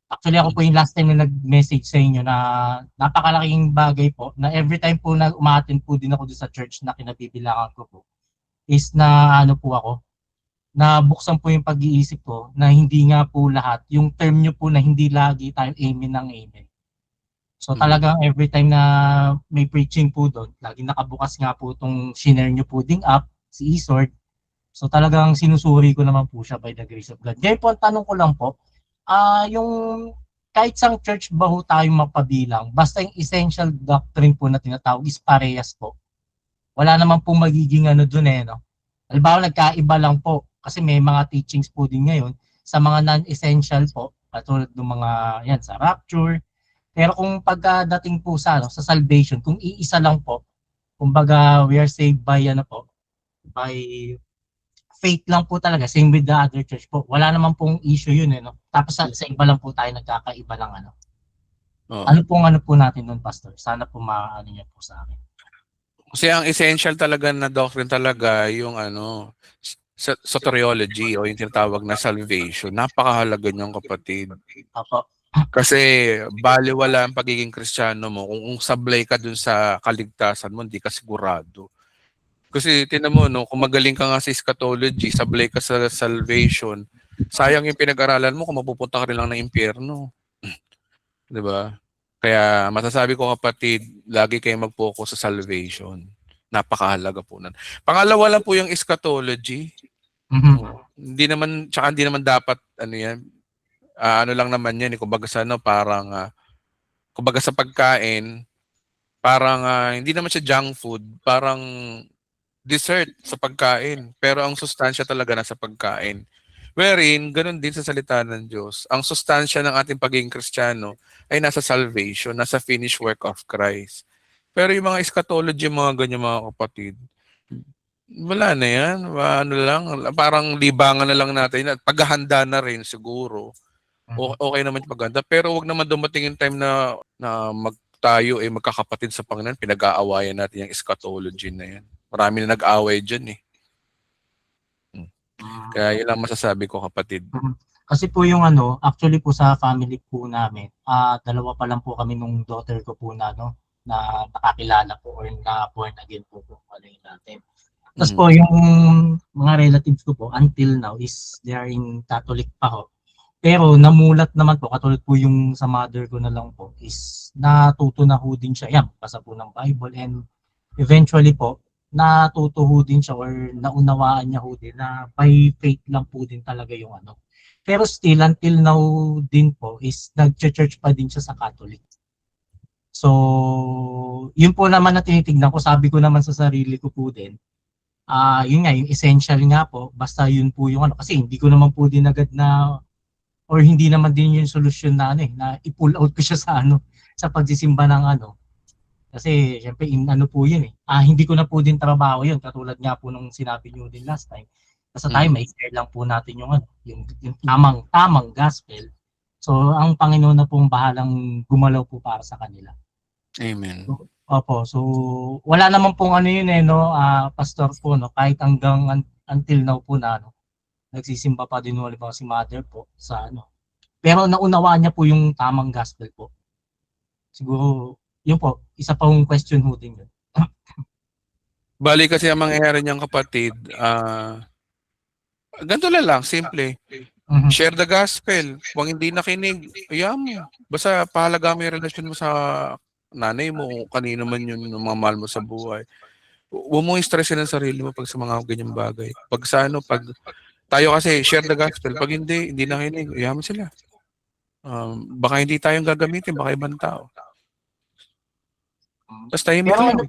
Actually, ako po yung last time na nag-message sa inyo na napakalaking bagay po na every time po na umaattend po din ako sa church na kinabibilangan ko po is na ano po ako, na buksan po yung pag-iisip ko na hindi nga po lahat, yung term nyo po na hindi lagi tayo amen ng amen. So talagang every time na may preaching po doon, lagi nakabukas nga po itong shinare nyo po ding app, si eSword. So talagang sinusuri ko naman po siya by the grace of God. Ngayon po, ang tanong ko lang po, yung kahit sang church ba ho tayo mapabilang, basta yung essential doctrine po na tinatawag is parehas po. Wala naman po magiging ano dun no? Halimbawa, nagkaiba lang po kasi may mga teachings po din ngayon sa mga non-essential po, katulad ng mga yan sa rapture. Pero kung pagdating po sa sa salvation, kung iisa lang po, kumbaga we are saved by by faith lang po talaga, same with the other church po. Wala naman pong issue yun no. Tapos sa iba lang po tayo nagkakaiba lang Ano po natin nun, Pastor? Sana po maano niya po sa akin. Kasi ang essential talaga na doctrine talaga yung soteriology o yung tinatawag na salvation. Napakahalaga niyang, kapatid. Apo. Kasi baliwala ang pagiging Kristiyano mo kung sablay ka dun sa kaligtasan mo, hindi ka sigurado. Kasi tinan mo, no, kung magaling ka nga sa eschatology, sablay ka sa salvation, sayang yung pinag-aralan mo kung mapupunta ka rin lang ng impyerno. 'Di ba? Kaya masasabi ko, kapatid, lagi kayong mag-focus sa salvation. Napakahalaga po nun. Pangalawa lang po yung eschatology. Hindi naman dapat yan. Ano lang naman yan, kumbaga sa kumbaga sa pagkain, parang hindi naman siya junk food, parang dessert sa pagkain. Pero ang sustansya talaga nasa pagkain. Wherein, ganun din sa salita ng Diyos. Ang sustansya ng ating pagiging Kristiyano ay nasa salvation, nasa finished work of Christ. Pero yung mga eschatology, mga ganyan, mga kapatid, wala na yan. Ano lang, parang libangan na lang natin. At paghahanda na rin siguro. Okay naman yung paghahanda. Pero wag naman dumating yung time na tayo ay magkakapatid sa Panginoon, pinag-aawayan natin yung eschatology na yan. Marami na nag-away dyan eh. Kaya yun lang masasabi ko, kapatid. Kasi po yung actually po sa family po namin, dalawa pa lang po kami nung daughter ko po na nakakilala po or na born again po natin. Tapos po yung mga relatives ko po until now is they are in Catholic pa ho. Pero namulat naman po, katulad po yung sa mother ko na lang po, is natuto na ho din siya. Yan, basa po ng Bible and eventually po, natuto ho din siya or naunawaan niya ho din na by faith lang po din talaga yung Pero still, until now din po, is nag-church pa din siya sa Catholic. So, yun po naman na tinitignan ko, sabi ko naman sa sarili ko po din, yun nga, yung essential nga po, basta yun po yung kasi hindi ko naman po din agad na, or hindi naman din yung solusyon na na i-pull out ko siya sa pagsisimba ng Kasi syempre po yun hindi ko na po din trabaho yun, katulad nga po nung sinabi niyo din last time. Basta tayo may share lang po natin yung yung tamang gospel. So ang Panginoon na pong bahalang gumalaw po para sa kanila. Amen. So, opo, so wala naman pong yun pastor po kahit hanggang until now po na nagsisimba pa din halimbawa si mother po sa Pero naunawaan niya po yung tamang gospel po. Siguro yun po, isa pa yung question ho din yun. Bali kasi ang mangyayari niyang, kapatid, ganito lang, simple. Share the gospel. Huwag hindi nakinig. Ayan mo. Basta pahalaga mo yung relasyon mo sa nanay mo, o kanino man yun, yung mga mahal mo sa buhay. Huwag mo i-stressin ang sarili mo pag sa mga ganyang bagay. Pag sa ano, pag tayo kasi share the gospel, pag hindi nakinig, iyaman sila. Baka hindi tayong gagamitin, baka ibang tao. Tapos tahimik Pero lang.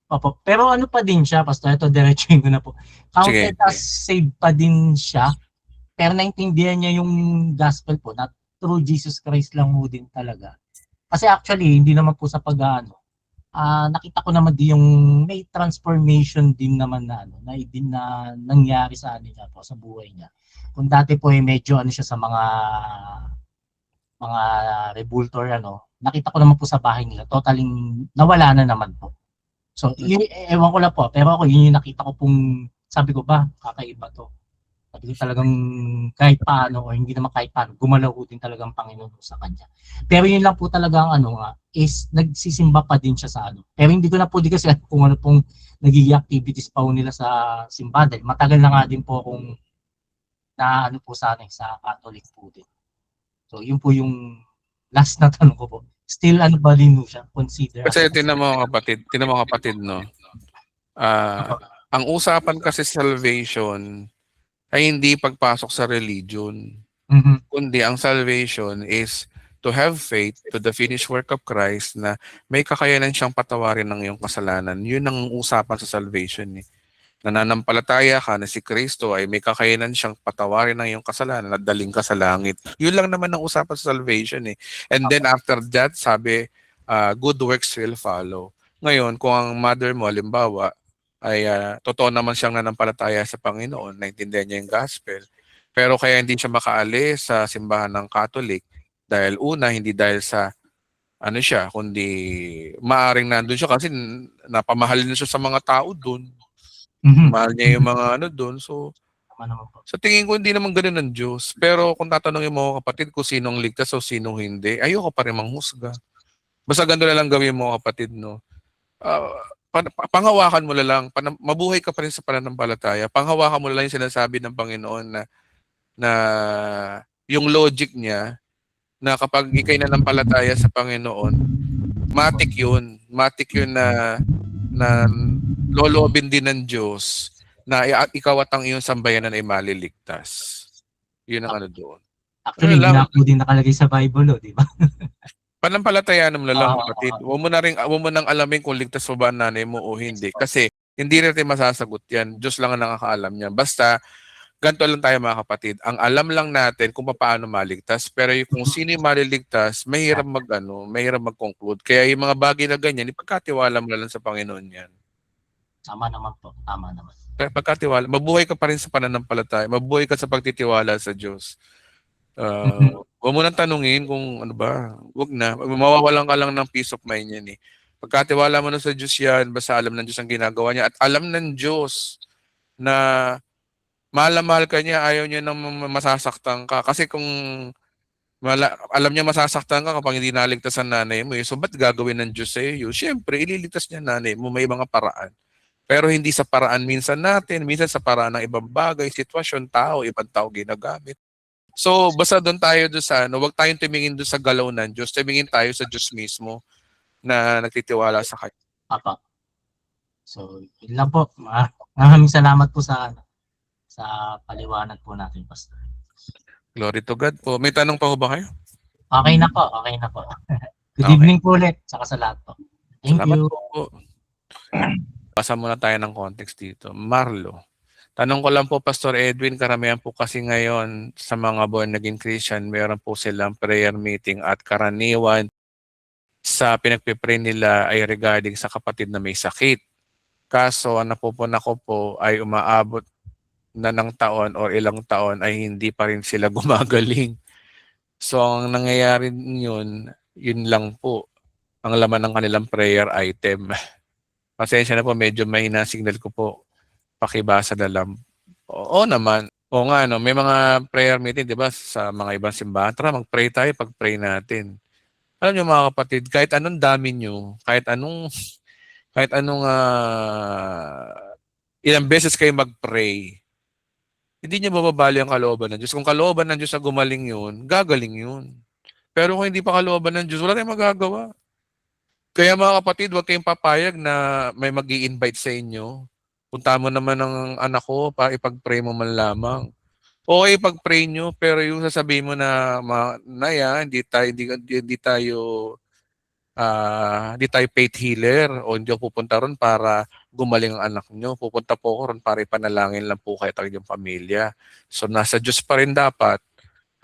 opo, pero ano pa din siya, Pastor, ito diretsuhin ko na po. Sige. Counted as saved pa din siya, pero naintindihan niya yung gospel po na through Jesus Christ lang mo din talaga. Kasi actually, hindi naman po sa pag-ano, nakita ko naman din yung may transformation din naman na ano, na nangyari sa ano niya po, sa buhay niya. Kung dati po medyo ano siya sa mga rebultor ano, nakita ko naman po sa bahay nila, totaling nawala na naman po. So, ewan ko lang po, pero ako yun yung nakita ko pong, sabi ko ba, kakaiba to. Sabi ko talagang kahit paano, o hindi naman kahit paano, gumalaw ko din talagang Panginoon sa kanya. Pero yun lang po talaga ang ano nga, is nagsisimba pa din siya sa ano. Pero hindi ko na po di kasi kung ano pong nagiging activities pa po nila sa simbahan. Matagal na nga din po akong na ano po sa Catholic po din. So, yun po yung last na tanong ko po. Still, ano ba din mo siya? Consider. Kasi tinan mo kapatid, no? Ang usapan kasi salvation ay hindi pagpasok sa religion. Kundi ang salvation is to have faith to the finished work of Christ na may kakayanan siyang patawarin ng iyong kasalanan. Yun ang usapan sa salvation. Nananampalataya ka na si Kristo ay may kakayanan siyang patawarin ng iyong kasalanan at daling ka sa langit. Yun lang naman ang usapan sa salvation. And then after that, sabi, good works will follow. Ngayon, kung ang mother mo, halimbawa, ay totoo naman siyang nanampalataya sa Panginoon, naintindihan niya yung gospel, pero kaya hindi siya makaalis sa simbahan ng Catholic dahil una, hindi dahil sa ano siya, kundi maaring nandun siya kasi napamahal na siya sa mga tao dun. Mahal niya yung mga ano doon. So, sa tingin ko, hindi naman ganun ng Diyos. Pero kung tatanungin mo kapatid kung sinong ligtas o sinong hindi, ayoko pa rin manghusga. Basta ganito na lang gawin mo kapatid, no? Panghawakan mo na lang. Mabuhay ka pa rin sa pananampalataya. Panghawakan mo na lang yung sinasabi ng Panginoon na yung logic niya na kapag ikay nanampalataya sa Panginoon, matik yun. Matik yun na loloobin din ng Diyos na ikaw at ang iyong sambayanan ay maliligtas. Yun ang ano doon. Actually, hindi na po din nakalagay sa Bible, di ba? Panampalatayaan mo na lang, kapatid. Huwag mo nang alamin kung ligtas mo ba ang nanay mo o hindi. Kasi hindi rin masasagot yan. Diyos lang ang nakakaalam niyan. Basta, ganito lang tayo mga kapatid. Ang alam lang natin kung paano maligtas. Pero kung sino yung maliligtas, mahirap mag-conclude. Kaya yung mga bagay na ganyan, ipagkatiwala mo na lang sa Panginoon yan. Tama naman po. Tama naman. Pagkatiwala, mabuhay ka pa rin sa pananampalataya. Mabuhay ka sa pagtitiwala sa Diyos. Huwag mo nang tanungin kung ano ba. Huwag na. Mawawalan ka lang ng peace of mind yan eh. Pagkatiwala mo na sa Diyos yan, basta alam ng Diyos ang ginagawa niya. At alam ng Diyos na mahal na mahal ka niya, ayaw niya nang masasaktan ka. Kasi kung alam niya masasaktan ka kapag hindi naligtas ang nanay mo, so ba't gagawin ng Diyos sa iyo? Siyempre, ililigtas niya nanay mo, may mga paraan. Pero hindi sa paraan minsan natin, minsan sa paraan ng ibang bagay, sitwasyon, tao, ibang tao ginagamit. So, basta doon tayo doon sa huwag tayong tumingin doon sa galaw ng Diyos, tumingin tayo sa Diyos mismo na nagtitiwala sa Kanya. Apa. So, yun lang po. Maraming salamat po sa paliwanag po natin, Pastor. Glory to God po. May tanong pa ho ba kayo? Okay na po. Good evening po ulit. Saka sa lahat po. Thank Salamat you. po. Basa muna tayo ng context dito. Marlo. Tanong ko lang po, Pastor Edwin, karamihan po kasi ngayon sa mga born again Christian, meron po silang prayer meeting at karaniwan sa pinagpipray nila ay regarding sa kapatid na may sakit. Kaso, ang napupuna ko po ay umaabot na ng taon o ilang taon ay hindi pa rin sila gumagaling. So, ang nangyayari yun lang po ang laman ng kanilang prayer item. Pasensya na po, medyo mahina signal ko po. Pakibasa na lang. Oo naman. Oo nga, no? May mga prayer meeting, di ba, sa mga ibang simbahan. Tara, mag-pray tayo pag-pray natin. Alam niyo mga kapatid, kahit anong dami niyo, kahit anong ilang beses kayo mag-pray, hindi niyo mababali ang kalooban ng Diyos. Kung kalooban ng Diyos na gumaling yun, gagaling yun. Pero kung hindi pa kalooban ng Diyos, wala tayong magagawa. Kaya mga kapatid, huwag kayong papayag na may mag-i-invite sa inyo. Punta mo naman ng anak ko para ipag-pray mo man lamang. Okay, pag-pray nyo, pero yung sasabihin mo na, Naya, hindi tayo faith healer o hindi ako pupunta ron para gumaling ang anak nyo. Pupunta po ako ron para ipanalangin lang po kayo at inyong pamilya. So nasa Diyos pa rin dapat.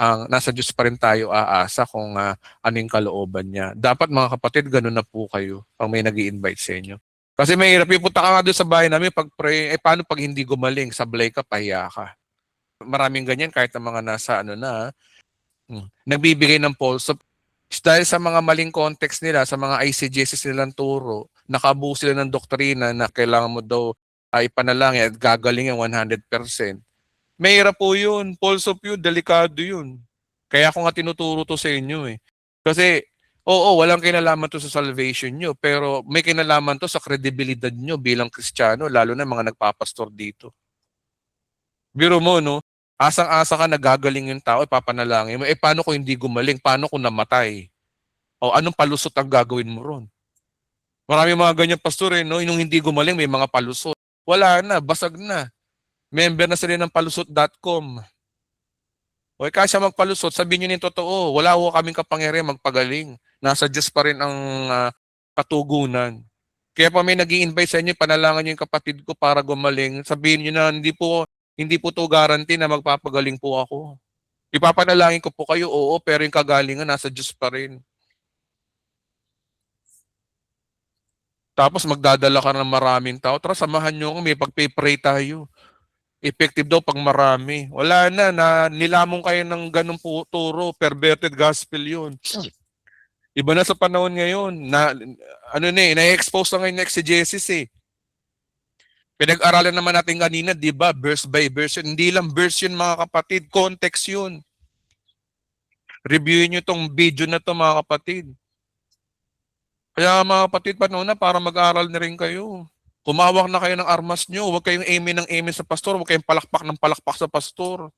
Nasa Diyos pa rin tayo aasa kung ano yung kalooban niya. Dapat mga kapatid, ganun na po kayo pag may nag-i-invite sa inyo. Kasi may hirap, pupunta ka nga doon sa bahay namin, pag-pray, paano pag hindi gumaling, sablay ka, pahiya ka. Maraming ganyan kahit ang mga nasa nagbibigay ng pulse. Dahil sa mga maling context nila, sa mga ICGS nilang turo, nakabuo sila ng doktrina na kailangan mo daw ipanalangin at gagaling ang 100%. Mahirap po yun. Pulse of yun. Delikado yun. Kaya ako nga tinuturo to sa inyo eh. Kasi, walang kinalaman to sa salvation nyo, pero may kinalaman to sa kredibilidad nyo bilang Kristiyano, lalo na mga nagpapastor dito. Biro mo, no? Asang-asa ka, nagagaling yung tao, ipapanalangin mo. Paano kung hindi gumaling? Paano kung namatay? O anong palusot ang gagawin mo ron? Marami mga ganyan pastor no? Nung hindi gumaling, may mga palusot. Wala na, basag na. Member na sila ng palusot.com. O kaya siya magpalusot, sabihin nyo yung totoo. Wala ko kaming kapangyarihan magpagaling. Nasa Diyos pa rin ang katugunan. Kaya pa may nag-i-invite sa inyo, panalangan nyo yung kapatid ko para gumaling. Sabihin nyo na hindi po to guarantee na magpapagaling po ako. Ipapanalangin ko po kayo, pero yung kagalingan nasa Diyos pa rin. Tapos magdadala ka ng maraming tao. Tara, samahan nyo kami, pag-pray tayo. Effective daw pag marami. Wala na nilamong kayo ng ganung turo, perverted gospel yun. Iba na sa panahon ngayon. Na-expose na ngayon ng exegesis eh. Pinag-aralan naman natin kanina, di ba? Verse by verse yun. Hindi lang verse yun mga kapatid, context yun. Reviewin nyo tong video na to mga kapatid. Kaya mga kapatid, panahon na para mag-aral na rin kayo. Kumawak na kayo ng armas nyo. Huwag kayong amen ng amen sa pastor. Huwag kayong palakpak ng palakpak sa pastor.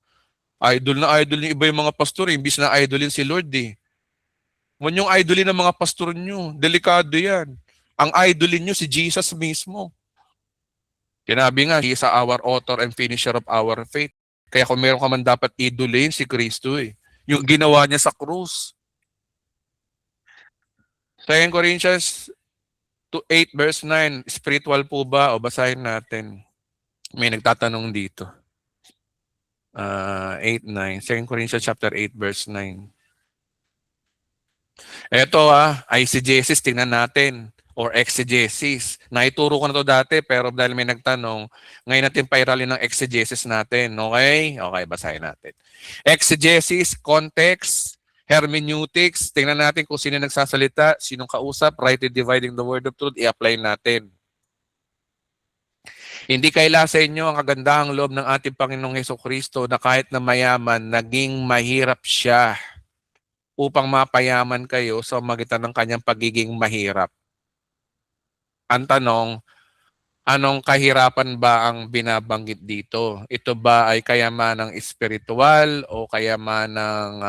Idol na idol yung iba yung mga pastor. Imbis na idolin si Lord eh. Huwag yung idolin ng mga pastor nyo. Delikado yan. Ang idolin nyo si Jesus mismo. Kinabi nga, He is our author and finisher of our faith. Kaya kung meron ka man dapat idolin si Kristo eh. Yung ginawa niya sa krus. 2 Corinthians 8 verse 9, spiritual po ba? O basahin natin. May nagtatanong dito. 8-9. 2 Corinthians chapter 8 verse 9. Ito ICGesis, tingnan natin. Or exegesis. Naituro ko na to dati, pero dahil may nagtanong, ngayon natin pairalin ng exegesis natin. Okay? Okay, basahin natin. Exegesis, context, hermeneutics, tingnan natin kung sino nagsasalita, sinong kausap, rightly dividing the word of truth, i-apply natin. Hindi kaila sa inyo ang kagandahang loob ng ating Panginoong Hesukristo na kahit na mayaman, naging mahirap siya upang mapayaman kayo sa magitan ng kanyang pagiging mahirap. Ang tanong, anong kahirapan ba ang binabanggit dito? Ito ba ay kayamanang espiritual o kayamanang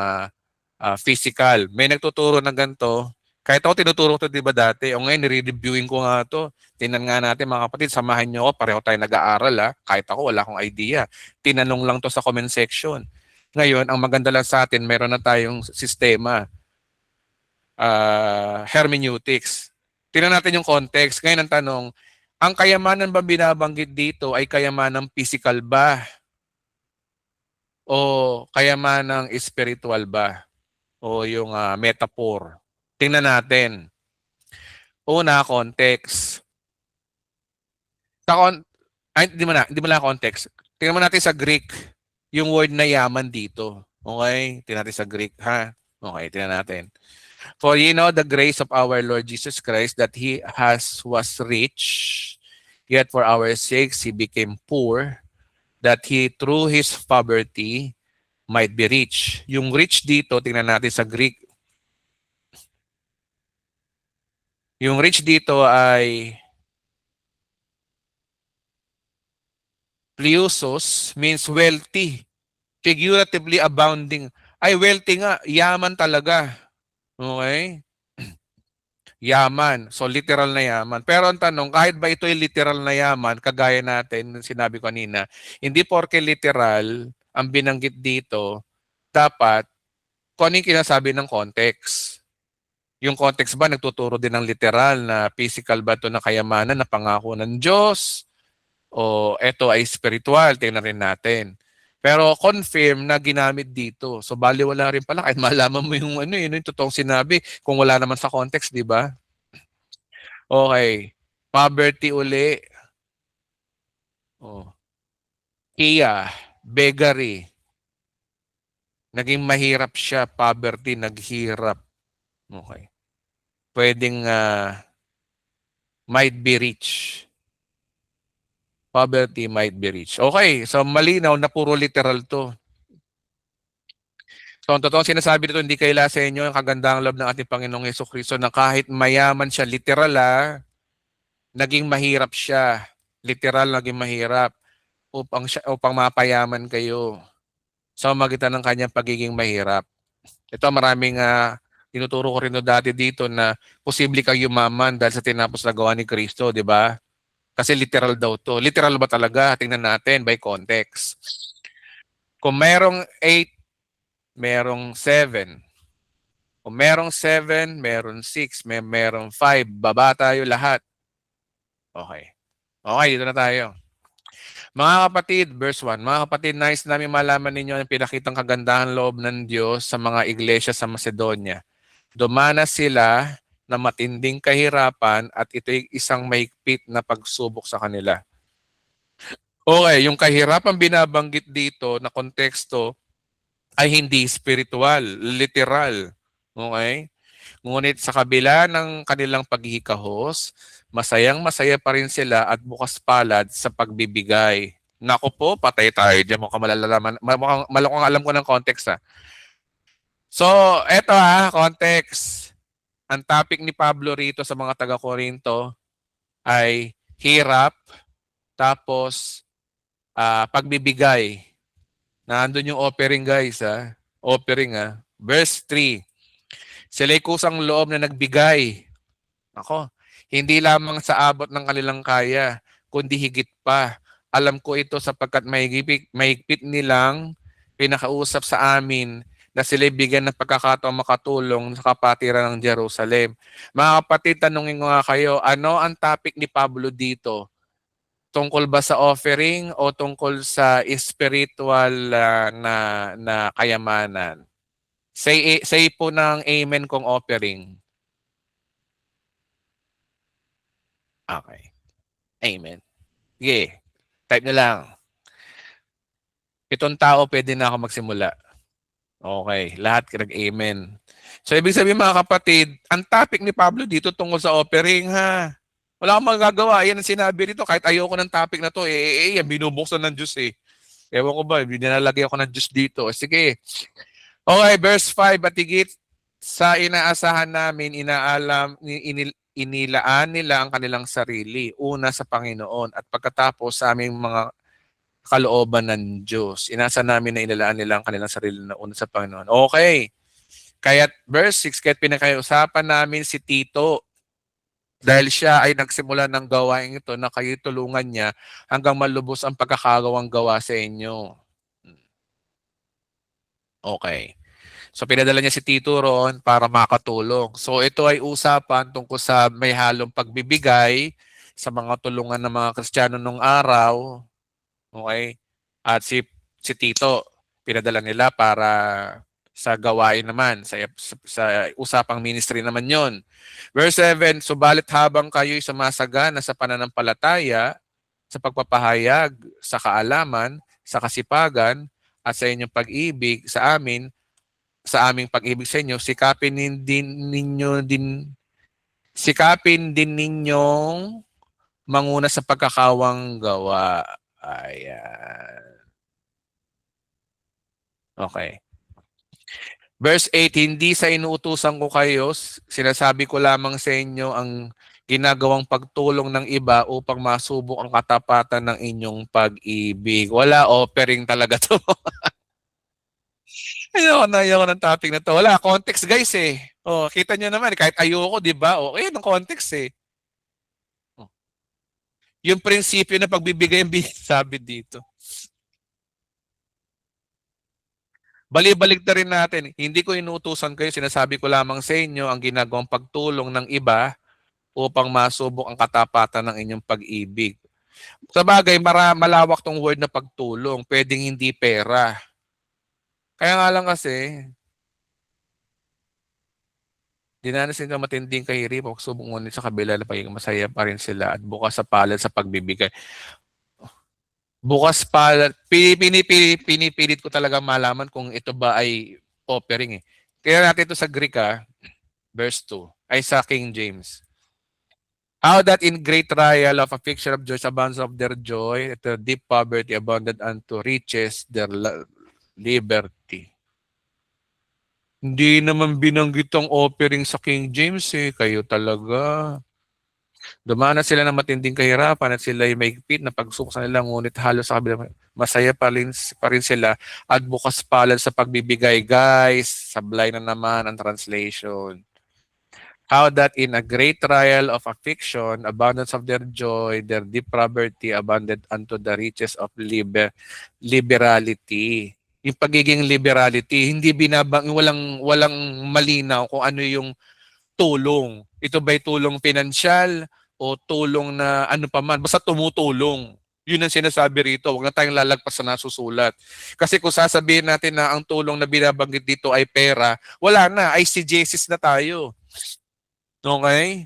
physical? May nagtuturo ng ganito. Kahit ako tinuturo ko ito, di ba dati? O ngayon, nire-reviewing ko nga ito. Tingnan nga natin mga kapatid, samahan nyo ako. Pareho tayo nag-aaral. Kahit ako, wala akong idea. Tinanong lang to sa comment section. Ngayon, ang maganda lang sa atin, meron na tayong sistema. Hermeneutics. Tingnan natin yung context. Ngayon ang tanong, ang kayamanan ba binabanggit dito ay kayamanang physical ba? O kayamanang spiritual ba? O yung metaphor? Tingnan natin. Una, context. Hindi mo na context. Tingnan mo natin sa Greek, yung word na yaman dito. Okay? Tingnan natin sa Greek, ha? Okay, tingnan natin. For ye know the grace of our Lord Jesus Christ, that He was rich, yet for our sakes He became poor, that He through His poverty might be rich. Yung rich dito, tingnan natin sa Greek. Yung rich dito ay pliosos, means wealthy. Figuratively abounding. Ay, wealthy nga. Yaman talaga. Okay? yaman. So literal na yaman. Pero ang tanong, kahit ba ito'y literal na yaman, kagaya natin, sinabi ko kanina, hindi porke literal ang binanggit dito, dapat kung ano yung kinasabi ng context. Yung context ba nagtuturo din ng literal na physical ba ito na kayamanan na pangako ng Diyos? O ito ay spiritual? Tingnan rin natin. Pero confirm na ginamit dito. So baliwala rin pala kahit malaman mo yung ano yun, yung totoong sinabi kung wala naman sa context, di ba? Okay. Poverty uli. Oh. Kia, beggary. Naging mahirap siya, poverty, naghirap. Okay. Pwedeng might be rich. Poverty might be rich. Okay, so malinaw na puro literal to. So ang totoong sinasabi dito, hindi kaila sa inyo ang kagandang loob ng ating Panginoong Jesucristo na kahit mayaman siya, literal naging mahirap siya. Literal naging mahirap upang mapayaman kayo. Sa magitan ng kanyang pagiging mahirap. Ito maraming tinuturo ko rin dati dito na posible kang yumaman dahil sa tinapos na gawa ni Kristo, di ba? Kasi literal daw to. Literal ba talaga? Tingnan natin by context. Kung merong 8, merong 7. Kung merong 7, merong 6, merong 5. Baba tayo lahat. Okay. Okay, dito na tayo. Mga kapatid, verse 1. Mga kapatid, nais namin malaman ninyo ang pinakitang kagandahan loob ng Diyos sa mga iglesia sa Macedonia. Dumanas sila na matinding kahirapan at ito'y isang mahigpit na pagsubok sa kanila. Okay, yung kahirapan binabanggit dito na konteksto ay hindi spiritual, literal. Okay? Ngunit sa kabila ng kanilang paghihikahos, masayang-masaya pa rin sila at bukas palad sa pagbibigay. Naku po, patay tayo dyan. Mukhang malalaman. Mukhang alam ko ng context So, eto context. Ang topic ni Pablo rito sa mga taga-Korinto ay hirap, tapos pagbibigay. Nandun yung offering guys. Offering Verse 3. Sila'y kusang loob na nagbigay. Ako, hindi lamang sa abot ng kanilang kaya, kundi higit pa. Alam ko ito sapagkat mahigpit nilang pinakausap sa amin na sila'y bigyan ng pagkakataong makatulong sa kapatiran ng Jerusalem. Mga kapatid, tanungin ko nga kayo, ano ang topic ni Pablo dito? Tungkol ba sa offering o tungkol sa spiritual na kayamanan? Say po ng amen kung offering. Okay. Amen. Sige. Type na lang. 7 tao pwede na ako magsimula. Okay, lahat nag-amen. So, ibig sabihin mga kapatid, ang topic ni Pablo dito tungkol sa offering Wala akong magagawa. Yan ang sinabi dito. Kahit ayoko ng topic na to, yan, binubuksan ng Diyos Ewan ko ba, binalagay ako ng Diyos dito. Sige. Okay, verse 5. At higit sa inaasahan namin, inilaan nila ang kanilang sarili. Una sa Panginoon at pagkatapos sa aming mga kalooban ng Diyos. Inasa namin na inilaan nila ang kanilang sarili na una sa Panginoon. Okay. Kaya verse 6, kaya't pinakayusapan namin si Tito dahil siya ay nagsimula ng gawain ito na kayo tulungan niya hanggang malubos ang pagkakagawang gawa sa inyo. Okay. So pinadala niya si Tito roon para makatulong. So ito ay usapan tungkol sa may halong pagbibigay sa mga tulungan ng mga Kristiyano nung araw. Okay? At si Tito, pinadala nila para sa gawain naman, sa usapang ministry naman yon. Verse 7, subalit habang kayo'y sumasagana sa pananampalataya, sa pagpapahayag, sa kaalaman, sa kasipagan, at sa inyong pag-ibig sa amin, sa aming pag-ibig sa inyo, sikapin din ninyong manguna sa pagkakawang gawa. Ayan. Okay. Verse 8, hindi sa inuutusan ko kayo, sinasabi ko lamang sa inyo ang ginagawang pagtulong ng iba upang masubok ang katapatan ng inyong pag-ibig. Wala offering talaga to. Ayoko ng topic na to. Wala context guys Oh, kita niyo naman, kahit ayoko, di ba? O, yan ang context eh. Oh. Yung prinsipyo na pagbibigay ang sabi dito. Bali-balik na rin natin. Hindi ko inuutusan kayo, sinasabi ko lamang sa inyo ang ginagawang pagtulong ng iba upang masubok ang katapatan ng inyong pag-ibig. Sa bagay, malawak tong word na pagtulong. Pwedeng hindi pera. Kaya nga lang kasi, dinanas nila matinding kahirip, pagsubok ngunit sa kabila na pagiging masaya pa rin sila at bukas sa palad sa pagbibigay. Bukas palad, pinipilit ko talaga malaman kung ito ba ay offering eh. Kaya natin ito sa Greek verse 2, ay sa King James. How that in great trial of affliction of joy, abundance of their joy, the deep poverty abounded unto riches, their liberty. Hindi naman binanggit ang offering sa King James eh. Kayo talaga. Dumanas sila ng matinding kahirapan at sila ay maigpit na pagsuksa nila, ngunit halos sa kabila masaya pa rin sila at bukas palad sa pagbibigay. Guys, sablay na naman ang translation. How that in a great trial of affliction, abundance of their joy, their deep poverty abounded unto the riches of liberality. Yung pagiging liberality, hindi walang malinaw kung ano yung tulong. Ito ba'y tulong pinansyal o tulong na ano pa man, basta tumutulong. Yun ang sinasabi rito. Huwag na tayong lalagpas sa nasusulat. Kasi kung sasabihin natin na ang tulong na binabanggit dito ay pera, wala na, eisegesis na tayo. Okay?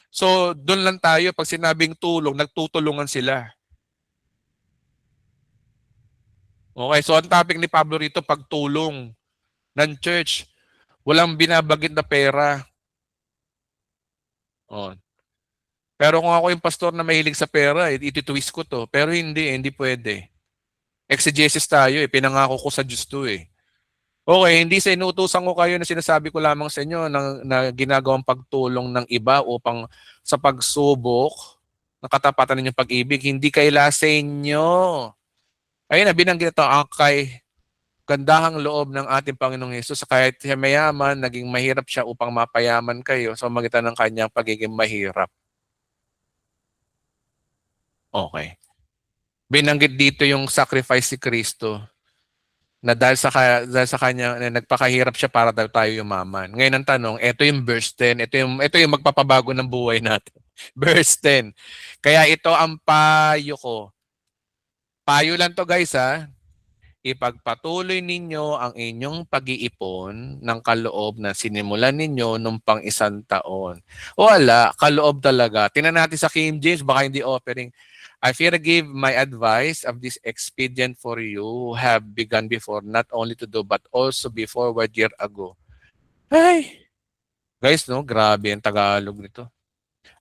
So, doon lang tayo. Pag sinabing tulong, nagtutulungan sila. Okay, so ang topic ni Pablo rito, pagtulong ng church. Walang binabagit na pera. Oh. Pero kung ako yung pastor na mahilig sa pera, ititwist ko to. Pero hindi pwede. Exegesis tayo eh, pinangako ko sa Diyos to eh. Okay, hindi sa inuutusan ko kayo na sinasabi ko lamang sa inyo na ginagawang pagtulong ng iba upang sa pagsubok ng katapatan ninyong pag-ibig, hindi kaila sa inyo. Ayun na, binanggit ito, kay gandahang loob ng ating Panginoong Hesus, kahit siya mayaman, naging mahirap siya upang mapayaman kayo sa magitan ng kanyang pagiging mahirap. Okay. Binanggit dito yung sacrifice si Kristo na dahil sa kanya na nagpakahirap siya para daw tayo yumaman. Ngayon ang tanong, ito yung verse 10, ito yung magpapabago ng buhay natin. Verse 10. Kaya ito ang payo ko. Payo lang to guys ipagpatuloy ninyo ang inyong pag-iipon ng kaloob na sinimulan ninyo nung pang 1 taon. Wala, kaloob talaga. Tingnan natin sa King James, baka hindi offering. I fear give my advice of this expedient for you who have begun before, not only to do, but also be forward year ago. Ay! Guys, no, grabe ang Tagalog nito.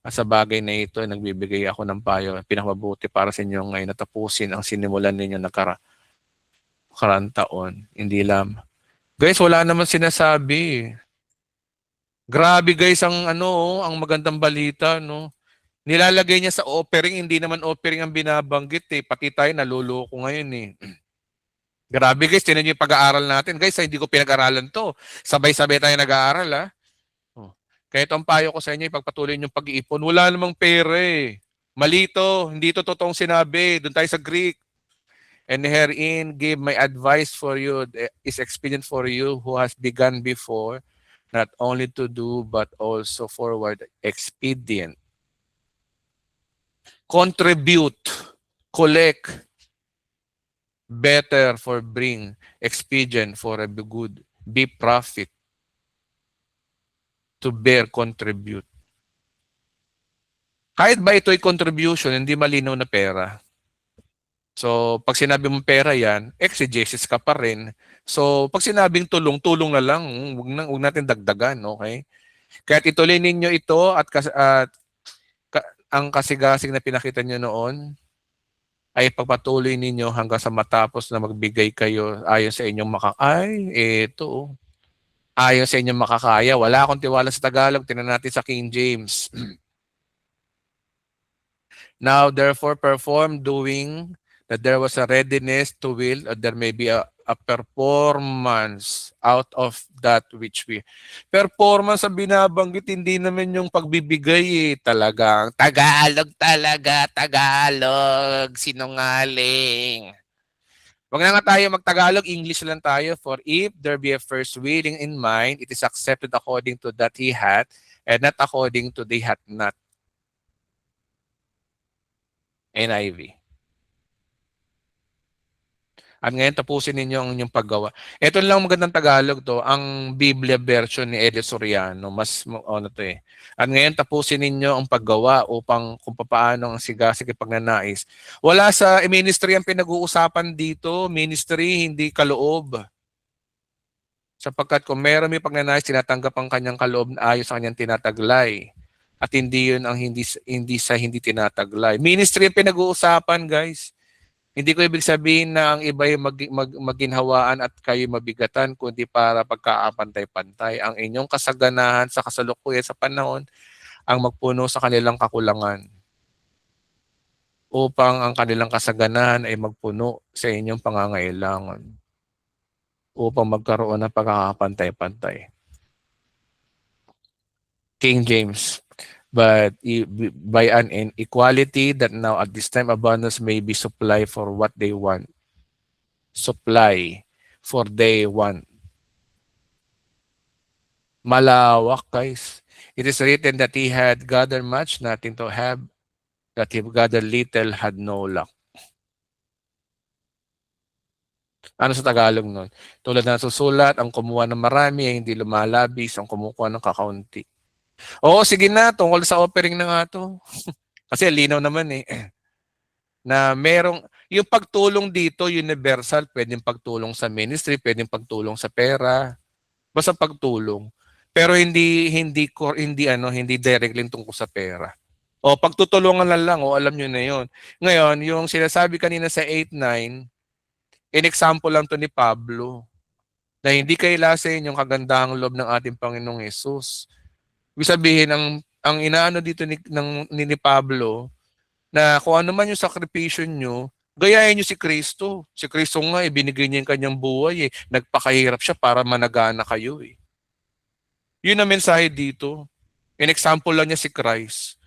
At sa bagay na ito, nagbibigay ako ng payo. Pinakamabuti para sa inyo ngayon na tapusin ang sinimulan ninyo karang taon. Hindi lang. Guys, wala naman sinasabi. Grabe guys ang ang magandang balita, no. Nilalagay niya sa offering, hindi naman offering ang binabanggit eh. Pati tayo naluloko ngayon eh. Grabe guys, tinan niyo yung pag-aaral natin. Guys, hindi ko pinag-aralan to. Sabay-sabay tayo nag-aaral Kaya itong payo ko sa inyo, ipagpatuloy yung pag-iipon. Wala namang pera eh. Malito, hindi ito totoong sinabi. Doon tayo sa Greek. And herein give my advice for you is expedient for you who has begun before, not only to do but also forward expedient. Contribute, collect, better for bring, expedient for a good, be profit, to bear, contribute. Kahit ba ito'y contribution, hindi malinaw na pera. So, pag sinabi mong pera yan, exegesis ka pa rin. So, pag sinabing tulong, tulong na lang. Huwag natin dagdagan, okay? Kaya ituloy ninyo ito at ang kasigasig na pinakita nyo noon ay pagpatuloy ninyo hanggang sa matapos na magbigay kayo ayon sa inyong ayon sa inyong makakaya. Wala akong tiwala sa Tagalog. Tingnan natin sa King James. Now, therefore, perform doing that there was a readiness to will, or there may be a performance out of that which we... Performance ang binabanggit, hindi naman yung pagbibigay eh. Talagang Tagalog talaga, Tagalog, sinungaling. Wag na nga tayo magtagalog, English lang tayo. For if there be a first willing in mind, it is accepted according to that he hath, and not according to they hath not. NIV. At ngayon, tapusin ninyo ang inyong paggawa. Ito lang magandang Tagalog to, ang Biblia version ni Elio Soriano. Ano to eh. At ngayon, tapusin ninyo ang paggawa upang kung paano ang sigasig at pagnanais. Wala sa ministry ang pinag-uusapan dito. Ministry, hindi kaloob. Sapagkat kung meron may pagnanais, tinatanggap ang kanyang kaloob na ayos sa kanyang tinataglay. At hindi yun ang hindi tinataglay. Ministry ang pinag-uusapan, guys. Hindi ko ibig sabihin na ang iba ay maginhawaan at kayo mabigatan, kundi para pagkaapantay-pantay. Ang inyong kasaganahan sa kasalukuyan sa panahon ang magpuno sa kanilang kakulangan upang ang kanilang kasaganahan ay magpuno sa inyong pangangailangan upang magkaroon ng pagkakapantay-pantay. King James. But by an inequality that now at this time abundance may be supply for what they want. Supply for they want. Malawak, guys. It is written that he had gathered much, nothing to have. That he gathered little, had no luck. Ano sa Tagalog nun? Tulad na susulat, ang kumuha ng marami ay hindi lumalabis, ang kumukuha ng kakaunti. Oo, sige na, tungkol sa offering na nga to. Kasi linaw naman eh. Na merong, yung pagtulong dito, universal, pwedeng pagtulong sa ministry, pwedeng pagtulong sa pera, basta pagtulong. Pero hindi directly tungkol sa pera. O pagtutulungan lang, o alam nyo na yun. Ngayon, yung sinasabi kanina sa 8-9, in example lang to ni Pablo, na hindi kailasin yung kagandahang loob ng ating Panginoong Yesus. Ibig sabihin, ang inaano dito ni Pablo, na kung ano man yung sakripisyo nyo, gayahin nyo si Kristo. Si Kristo nga, binigay niya yung kanyang buhay. Nagpakahirap siya para managana kayo. Yun ang mensahe dito. In example lang niya si Christ.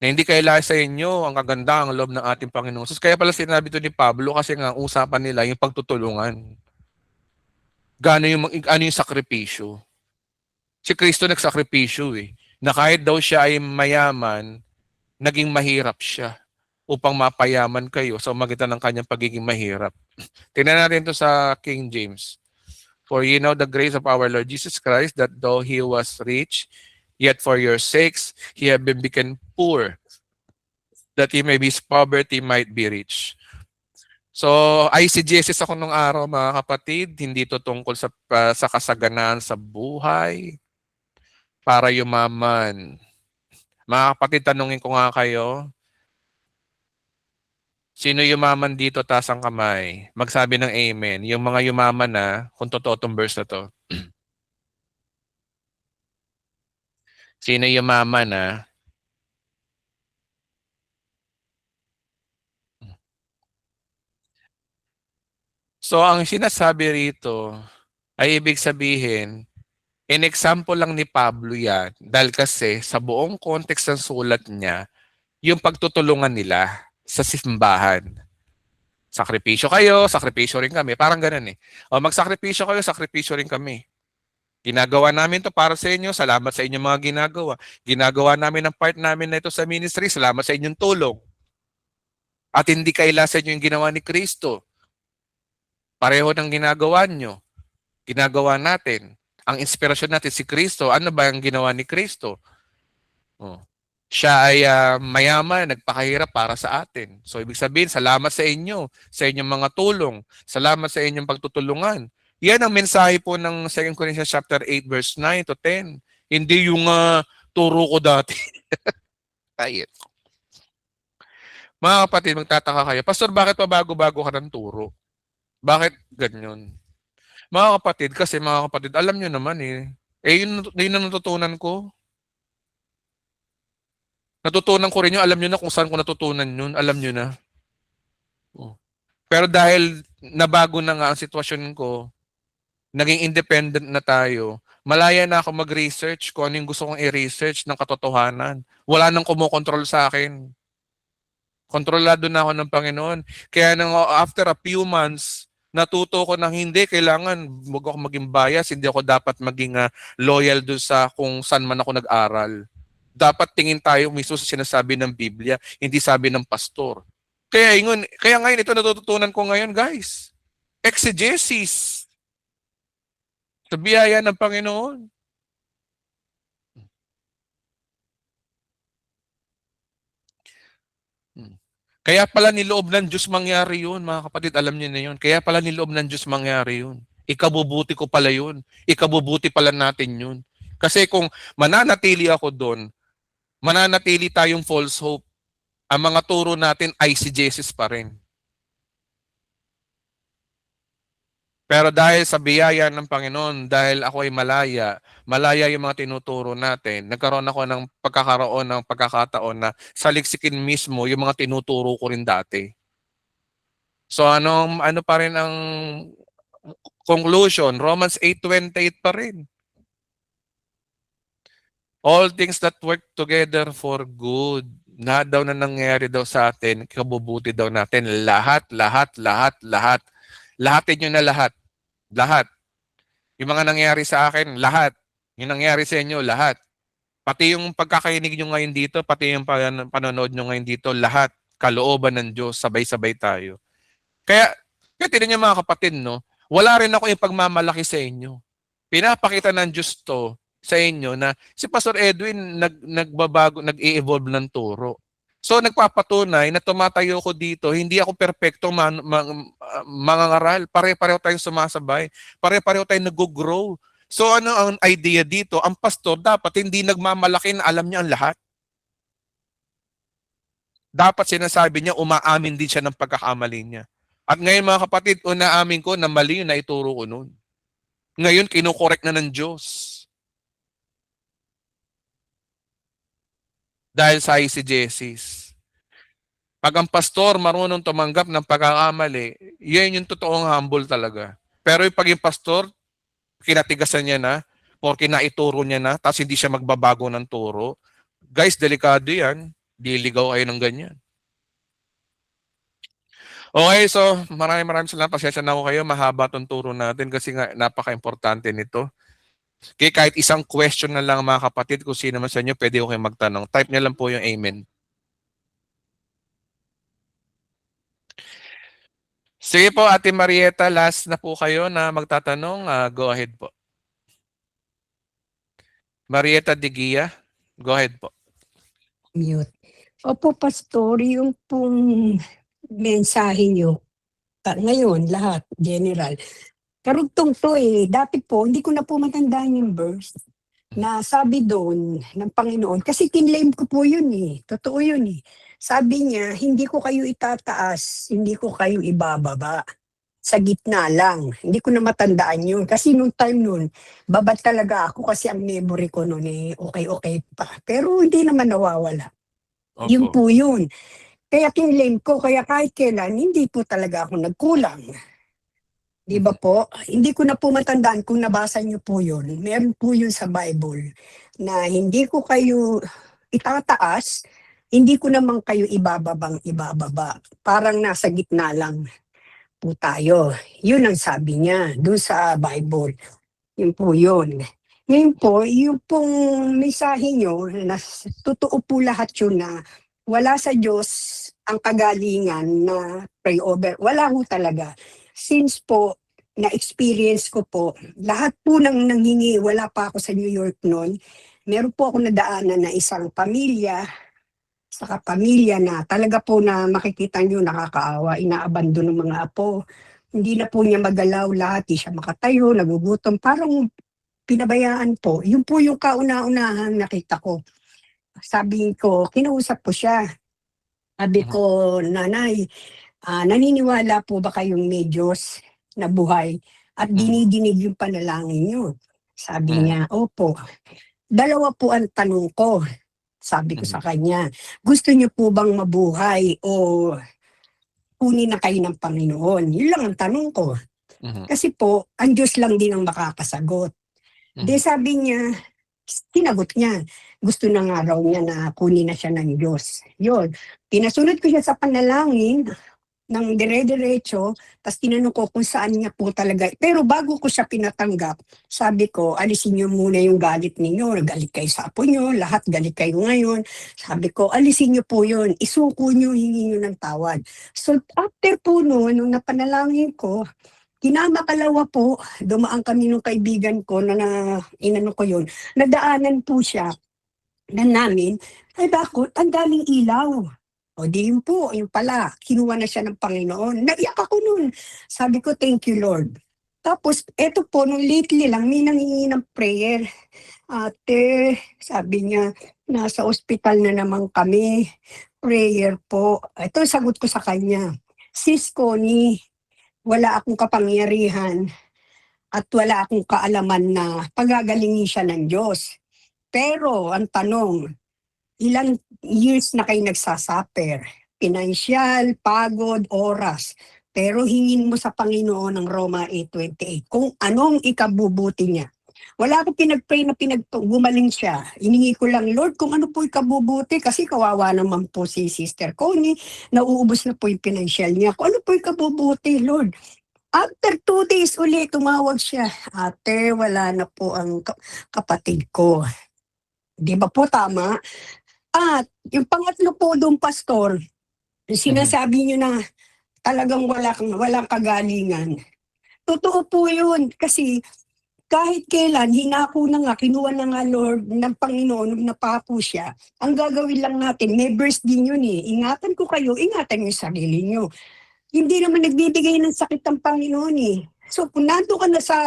Na hindi kailangan sa inyo ang kagandang loob ng ating Panginoon. So, kaya pala sinabi ito ni Pablo kasi nga usapan nila yung pagtutulungan. Ano yung sakripisyo? Si Kristo nagsakripisyo na kahit daw siya ay mayaman, naging mahirap siya upang mapayaman kayo sa magitan ng kanyang pagiging mahirap. Tingnan natin ito sa King James. For you know the grace of our Lord Jesus Christ, that though he was rich, yet for your sakes he have been become poor, that he may be poverty might be rich. So, ICGSS ako nung araw, mga kapatid. Hindi ito tungkol sa kasaganaan sa buhay para yumaman. Mga kapatid, tanungin ko nga kayo, sino yumaman dito, taas ang kamay? Magsabi ng amen. Yung mga yumaman na, kung totoo itong verse na to. Sino yumaman na? So, ang sinasabi rito ay ibig sabihin, in example lang ni Pablo yan, dahil kasi sa buong context ng sulat niya, yung pagtutulungan nila sa simbahan. Sakripisyo kayo, sakripisyo rin kami. Parang ganun eh. O magsakripisyo kayo, sakripisyo rin kami. Ginagawa namin to para sa inyo, salamat sa inyong mga ginagawa. Ginagawa namin ang part namin na ito sa ministry, salamat sa inyong tulong. At hindi kaila sa inyo yung ginawa ni Kristo. Pareho ng ginagawa nyo. Ginagawa natin. Ang inspirasyon natin si Kristo. Ano ba ang ginawa ni Kristo? Siya ay mayaman, nagpakahirap para sa atin. So ibig sabihin, salamat sa inyo, sa inyong mga tulong, salamat sa inyong pagtutulungan. Yan ang mensahe po ng 2 Corinthians chapter 8 verse 9 to 10. Hindi yung turo ko dati. Ayun. Mga kapatid, magtataka kayo, Pastor, bakit pa bago-bago ka ng turo? Bakit ganyan? Mga kapatid, kasi mga kapatid, alam nyo naman yun ang natutunan ko. Natutunan ko rin yun, alam nyo na kung saan ko natutunan yun, alam nyo na. Pero dahil nabago na nga ang sitwasyon ko, naging independent na tayo, malaya na ako mag-research kung ano yung gusto kong i-research ng katotohanan. Wala nang kumokontrol sa akin. Kontrolado na ako ng Panginoon. Kaya nang after a few months, natuto ko na hindi, kailangan wag ako maging bias, hindi ako dapat maging loyal doon sa kung saan man ako nag-aral. Dapat tingin tayo mismo sa sinasabi ng Biblia, hindi sabi ng pastor. Kaya ngayon ito natututunan ko ngayon, guys. Exegesis. Sa biyaya ng Panginoon. Kaya pala niloob ng Diyos mangyari yun, mga kapatid, alam niyo na yun. Kaya pala niloob ng Diyos mangyari yun. Ikabubuti ko pala yun. Ikabubuti pala natin yun. Kasi kung mananatili ako doon, mananatili tayong false hope. Ang mga turo natin ay si Jesus pa rin. Pero dahil sa biyaya ng Panginoon, dahil ako ay malaya yung mga tinuturo natin, nagkaroon ako ng pagkakataon na saliksikin mismo yung mga tinuturo ko rin dati. So ano pa rin ang conclusion? Romans 8:28 pa rin. All things that work together for good. Lahat daw na nangyayari daw sa atin, kabubuti daw natin. Lahat. Lahatin nyo na lahat. Lahat. Yung mga nangyayari sa akin, lahat. Yung nangyayari sa inyo, lahat. Pati yung pagkakainig nyo ngayon dito, pati yung panonood nyo ngayon dito, lahat. Kalooban ng Diyos, sabay-sabay tayo. Kaya tignan nyo mga kapatid, no? Wala rin ako yung pagmamalaki sa inyo. Pinapakita ng Diyos to sa inyo na si Pastor Edwin nagbabago, nag-i-evolve ng turo. So nagpapatunay na tumatayo ko dito, hindi ako perpektong mangangaral. Pare-pareho tayong sumasabay. Pare-pareho tayong nag-grow. So ano ang idea dito? Ang pastor dapat hindi nagmamalaki na alam niya ang lahat. Dapat sinasabi niya, umaamin din siya ng pagkakamali niya. At ngayon mga kapatid, unaamin ko na mali yung naituro ko noon. Ngayon, kinukorek na ng Diyos. Dahil sa eisegesis. Pag ang pastor marunong tumanggap ng pagkakamali, yan yung totoong humble talaga. Pero pag yung pastor, kinatigasan niya na, porque naituro niya na, tapos hindi siya magbabago ng turo, guys, delikado yan. Diligaw kayo ng ganyan. Okay, so maraming salamat. Pasensya na ako kayo. Mahaba itong turo natin kasi nga napaka-importante nito. Okay, kahit isang question na lang mga kapatid, kung sino man sa inyo, pwede ko kayo magtanong. Type niya lang po yung amen. Sige po, Ate Marieta, last na po kayo na magtatanong. Go ahead po. Marieta Digia, go ahead po. Mute. Opo, Pastor, yung pong mensahe nyo, ngayon, lahat, general, karugtong to dati po, hindi ko na po matandaan yung verse na sabi doon ng Panginoon, kasi kinlaim ko po yun totoo yun Sabi niya, hindi ko kayo itataas, hindi ko kayo ibababa. Sa gitna lang. Hindi ko na matandaan yun. Kasi nung time nun, babad talaga ako kasi ang memory ko nun okay pa. Pero hindi naman nawawala. Opo. Yun po yun. Kaya kinlaim ko, kaya kahit kailan, hindi po talaga ako nagkulang. Di ba po? Hindi ko na po matandaan kung nabasa niyo po yun. Meron po yun sa Bible na hindi ko kayo itataas, hindi ko naman kayo ibababa. Parang nasa gitna lang po tayo. Yun ang sabi niya doon sa Bible. Yun po yun. Ngayon po, yung pong mensahe nyo, na totoo po lahat yun na wala sa Diyos ang kagalingan na pray over. Wala ho talaga. Since po, na-experience ko po, lahat po nang nanghingi, wala pa ako sa New York noon, meron po ako nadaanan na isang pamilya, saka pamilya na talaga po na makikita nyo nakakaawa, inaabandon ng mga apo. Hindi na po niya magalaw lahat, di siya makatayo, nagugutom, parang pinabayaan po. Yun po yung kauna-unahang nakita ko. Sabi ko, kinausap ko siya. Sabi ko, nanay, naniniwala po ba kayong may Diyos na buhay at dinidinig yung panalangin nyo? Sabi niya, opo. Dalawa po ang tanong ko. Sabi ko sa kanya, gusto niyo po bang mabuhay o kunin na kayo ng Panginoon. Yun lang ang tanong ko. Mhm. Kasi po, ang Diyos lang din ang makakasagot. Di sabi niya, sinagot niya. Gusto na nga raw niya na kunin na siya ng Diyos. Yun. Pinasunod ko siya sa panalangin ng dire-diretso, tapos tinanong ko kung saan niya po talaga. Pero bago ko siya pinatanggap, sabi ko, alisin niyo muna yung galit ninyo. Galit kayo sa apo niyo, lahat galit kayo ngayon. Sabi ko, alisin niyo po yun. Isuko niyo, hingi niyo ng tawad. So after po noon, nung napanalangin ko, kinamakalawa po, dumaan kami nung kaibigan ko na inano ko yun, nadaanan po siya na namin, ay bakit, ang daming ilaw. O di yun po, yun pala, kinuha na siya ng Panginoon. Naiyak ako nun. Sabi ko, thank you Lord. Tapos, eto po, nung lately lang, may nangingi ng prayer. Ate, sabi niya, nasa ospital na naman kami. Prayer po. Ito, sagot ko sa kanya. Sis Connie, wala akong kapangyarihan at wala akong kaalaman na pagagalingin siya ng Diyos. Pero ang tanong, ilang years na kayo nagsasuffer? Financial, pagod, oras. Pero hingin mo sa Panginoon ng Roma 8:28 kung anong ikabubuti niya. Wala akong pinag-pray na gumaling siya. Iningi ko lang, Lord, kung ano po ikabubuti, kasi kawawa naman po si Sister Connie, nauubos na po yung financial niya. Kung ano po ikabubuti, Lord. After 2 days uli, tumawag siya. Ate, wala na po ang kapatid ko. Di ba po tama? At yung pangatlo po doon, Pastor, sinasabi niyo na talagang walang kagalingan. Totoo po yun, kasi kahit kailan, hinako na nga, kinuha na nga Lord ng Panginoon, napako siya. Ang gagawin lang natin, may verse din yun eh. Ingatan ko kayo, ingatan yung sarili nyo. Hindi naman nagbibigay ng sakit ng Panginoon eh. So kung nando ka na sa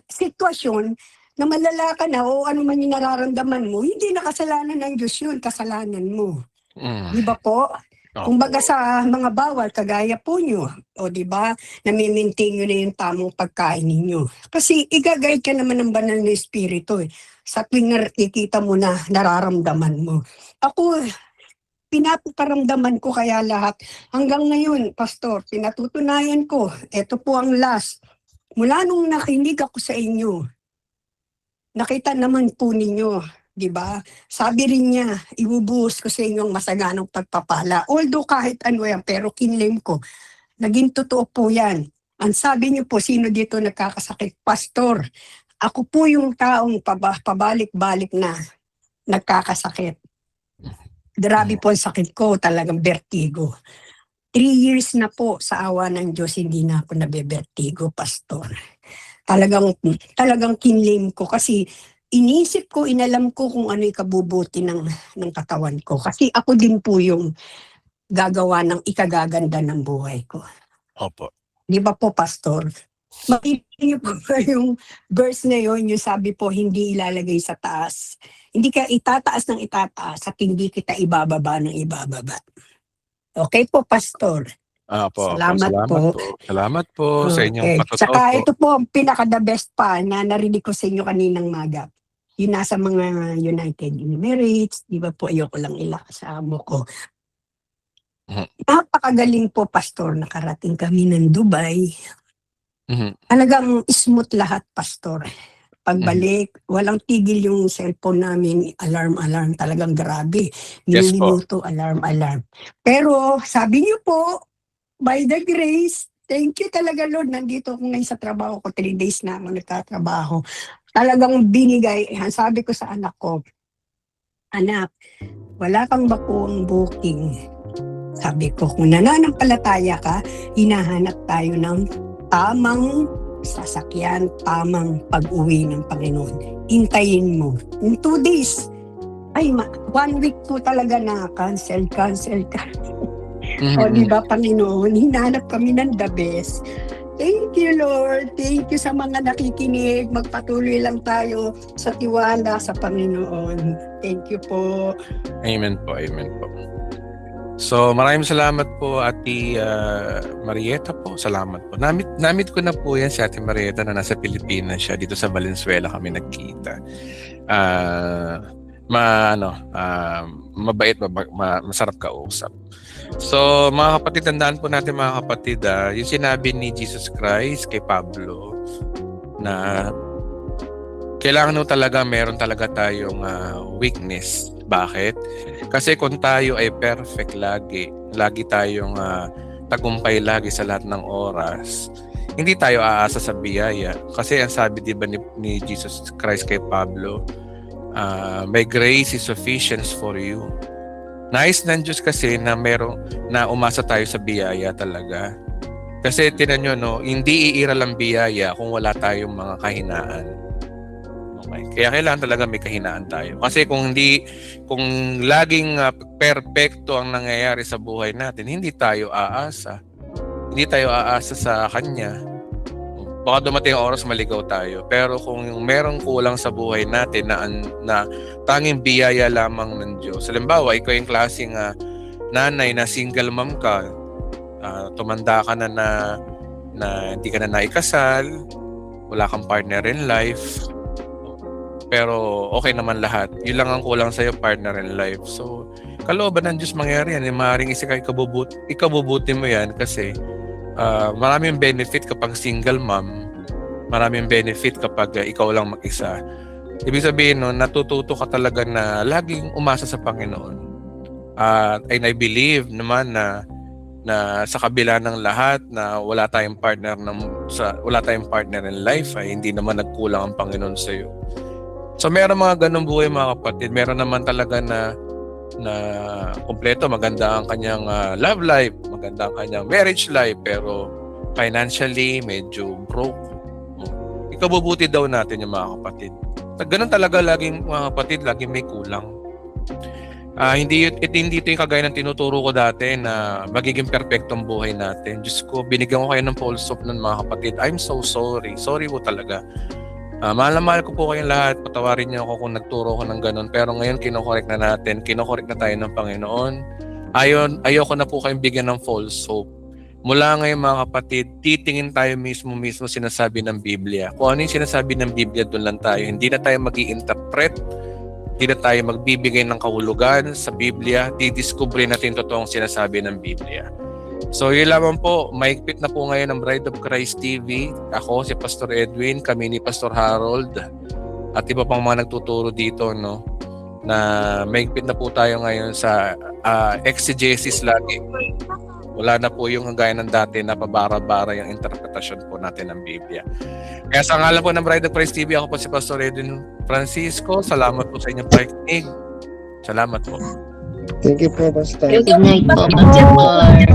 sitwasyon na malala ka na o ano man yung nararamdaman mo, hindi na kasalanan ng Diyos yun, kasalanan mo. Di ba po? Kumbaga sa mga bawal, kagaya po nyo, o di ba, nami-maintain nyo na yung tamang pagkain ninyo. Kasi igagayad ka naman ng banal na espiritu eh. Sa tuwing nakikita mo na nararamdaman mo. Ako, pinaparamdaman ko kaya lahat. Hanggang ngayon, Pastor, pinatutunayan ko, ito po ang last. Mula nung nakinig ako sa inyo, nakita naman po ninyo, di ba? Sabi rin niya, ibubuhos ko sa inyo ang masaganang pagpapala. Although kahit ano yan, pero kinlem ko, naging totoo po yan. Ang sabi niyo po, sino dito nagkakasakit? Pastor, ako po yung taong pabalik-balik na nagkakasakit. Grabe po ang sakit ko, talagang vertigo. 3 years na po sa awa ng Diyos, hindi na ako nabe-vertigo, Pastor. Talagang kinlem ko kasi inisip ko, inalam ko kung ano yung kabubuti ng katawan ko. Kasi ako din po yung gagawa ng ikagaganda ng buhay ko. Opo. Di ba po, Pastor? Makikita niyo po yung verse na yun, yung sabi po, hindi ilalagay sa taas. Hindi ka itataas ng itataas at hindi kita ibababa ng ibababa. Okay po, Pastor. Salamat po. Salamat po sa inyong patutuo. Tsaka ito po, pinaka-the best pa na narinig ko sa inyo kaninang maga. Yung nasa mga United Emirates, di ba po, ayoko lang ilakas sa amo ko. Napakagaling po, Pastor. Nakarating kami ng Dubai. Talagang smooth lahat, Pastor. Pagbalik, walang tigil yung cellphone namin, alarm, talagang grabe. Yes po. Minuto, alarm. Pero sabi niyo po, by the grace, thank you talaga Lord, nandito ako ngayon sa trabaho ko, 3 days na ako nagtatrabaho. Talagang binigay, sabi ko sa anak ko, anak, wala kang bakuang booking. Sabi ko, kung nananampalataya ka, hinahanap tayo ng tamang sasakyan, tamang pag-uwi ng Panginoon. Hintayin mo. In 2 days, 1 week po talaga na cancel. O diba, Panginoon, hinanap kami ng the best. Thank you, Lord. Thank you sa mga nakikinig. Magpatuloy lang tayo sa tiwala sa Panginoon. Thank you po. Amen po. So maraming salamat po Ate Marieta po. Salamat po. Namit ko na po yan si Ate Marieta na nasa Pilipinas siya. Dito sa Valenzuela kami nagkita. Mabait, masarap kausap. So, mga kapatid, tandaan po natin mga kapatid, yung sinabi ni Jesus Christ kay Pablo na kailangan talaga meron talaga tayong weakness. Bakit? Kasi kung tayo ay perfect lagi tayong tagumpay lagi sa lahat ng oras, hindi tayo aasa sa biyaya. Kasi ang sabi diba ni Jesus Christ kay Pablo, my grace is sufficient for you. Nais ng Diyos kasi na umasa tayo sa biyaya talaga. Kasi tinan nyo, no, hindi iiral ang biyaya kung wala tayong mga kahinaan. Okay. Kaya kailangan talaga may kahinaan tayo. Kasi kung laging perpekto ang nangyayari sa buhay natin, hindi tayo aasa. Hindi tayo aasa sa Kanya. Baka dumating ang oras maligaw tayo. Pero kung merong kulang sa buhay natin na tanging biyaya lamang ng Diyos. Halimbawa, ikaw yung klaseng nanay na single mom ka, tumanda ka na hindi ka na naikasal, wala kang partner in life, pero okay naman lahat. Yun lang ang kulang sa'yo, partner in life. So, kalooban ng Diyos mangyari yan. Maaaring ikabubuti mo yan kasi maraming benefit kapag single mom. Maraming benefit kapag ikaw lang mag-isa. Ibig sabihin, no, natututo ka talaga na laging umasa sa Panginoon. And I believe naman na sa kabila ng lahat na wala tayong partner in life, ay hindi naman nagkulang ang Panginoon sa iyo. So meron mga ganung buhay mga kapatid. Meron naman talaga na kompleto, maganda ang kanyang love life, maganda ang kanyang marriage life, pero financially medyo broke. Ikabubuti daw natin yung mga kapatid. Ganun talaga laging mga kapatid, laging may kulang. Hindi ito yung kagaya ng tinuturo ko dati na magiging perfectong buhay natin. Diyos ko, binigyan ko kayo ng pulse of nun mga kapatid. I'm so sorry. Sorry po talaga. Mahal na mahal ko po kayong lahat. Patawarin niyo ako kung nagturo ko ng ganun. Pero ngayon, kinokorek na natin. Kinokorek na tayo ng Panginoon. Ayoko na po kayong bigyan ng false hope. Mula ngayon mga kapatid, titingin tayo mismo sinasabi ng Biblia. Kung ano yung sinasabi ng Biblia, doon lang tayo. Hindi na tayo mag-i-interpret. Hindi na tayo magbibigay ng kahulugan sa Biblia. Didiscover natin totoong sinasabi ng Biblia. So yun lamang po, maigpit na po ngayon ang Bride of Christ TV. Ako si Pastor Edwin, kami ni Pastor Harold at iba pang mga nagtuturo dito, no, na maigpit na po tayo ngayon sa exegesis lagi. Wala na po yung gaya ng dati na pabara-bara yung interpretasyon po natin ng Biblia. Kaya sa ngalan po ng Bride of Christ TV, ako po si Pastor Edwin Francisco. Salamat po sa inyong pakikinig. Salamat po. Thank you po, Pastor. Good night po, Pastor.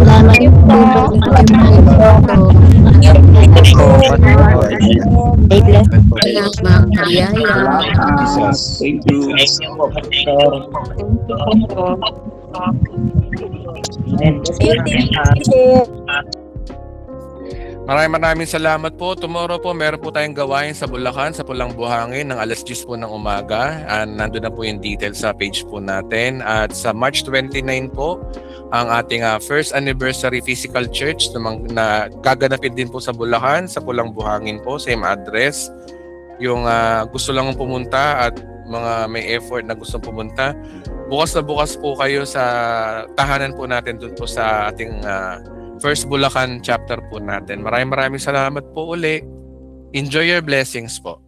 Salamat po. May bless po kayo mga biyaya. Thank you. Thank you po, Pastor. Maraming salamat po. Tomorrow po, meron po tayong gawain sa Bulacan, sa Pulang Buhangin, ng 10:00 po ng umaga. Nandun na po yung details sa page po natin. At sa March 29 po, ang ating first anniversary physical church na gaganapin din po sa Bulacan, sa Pulang Buhangin po, same address. Yung gusto lang pumunta at mga may effort na gusto pumunta, bukas na bukas po kayo sa tahanan po natin dun po sa ating First Bulacan chapter po natin. Maraming salamat po uli. Enjoy your blessings po.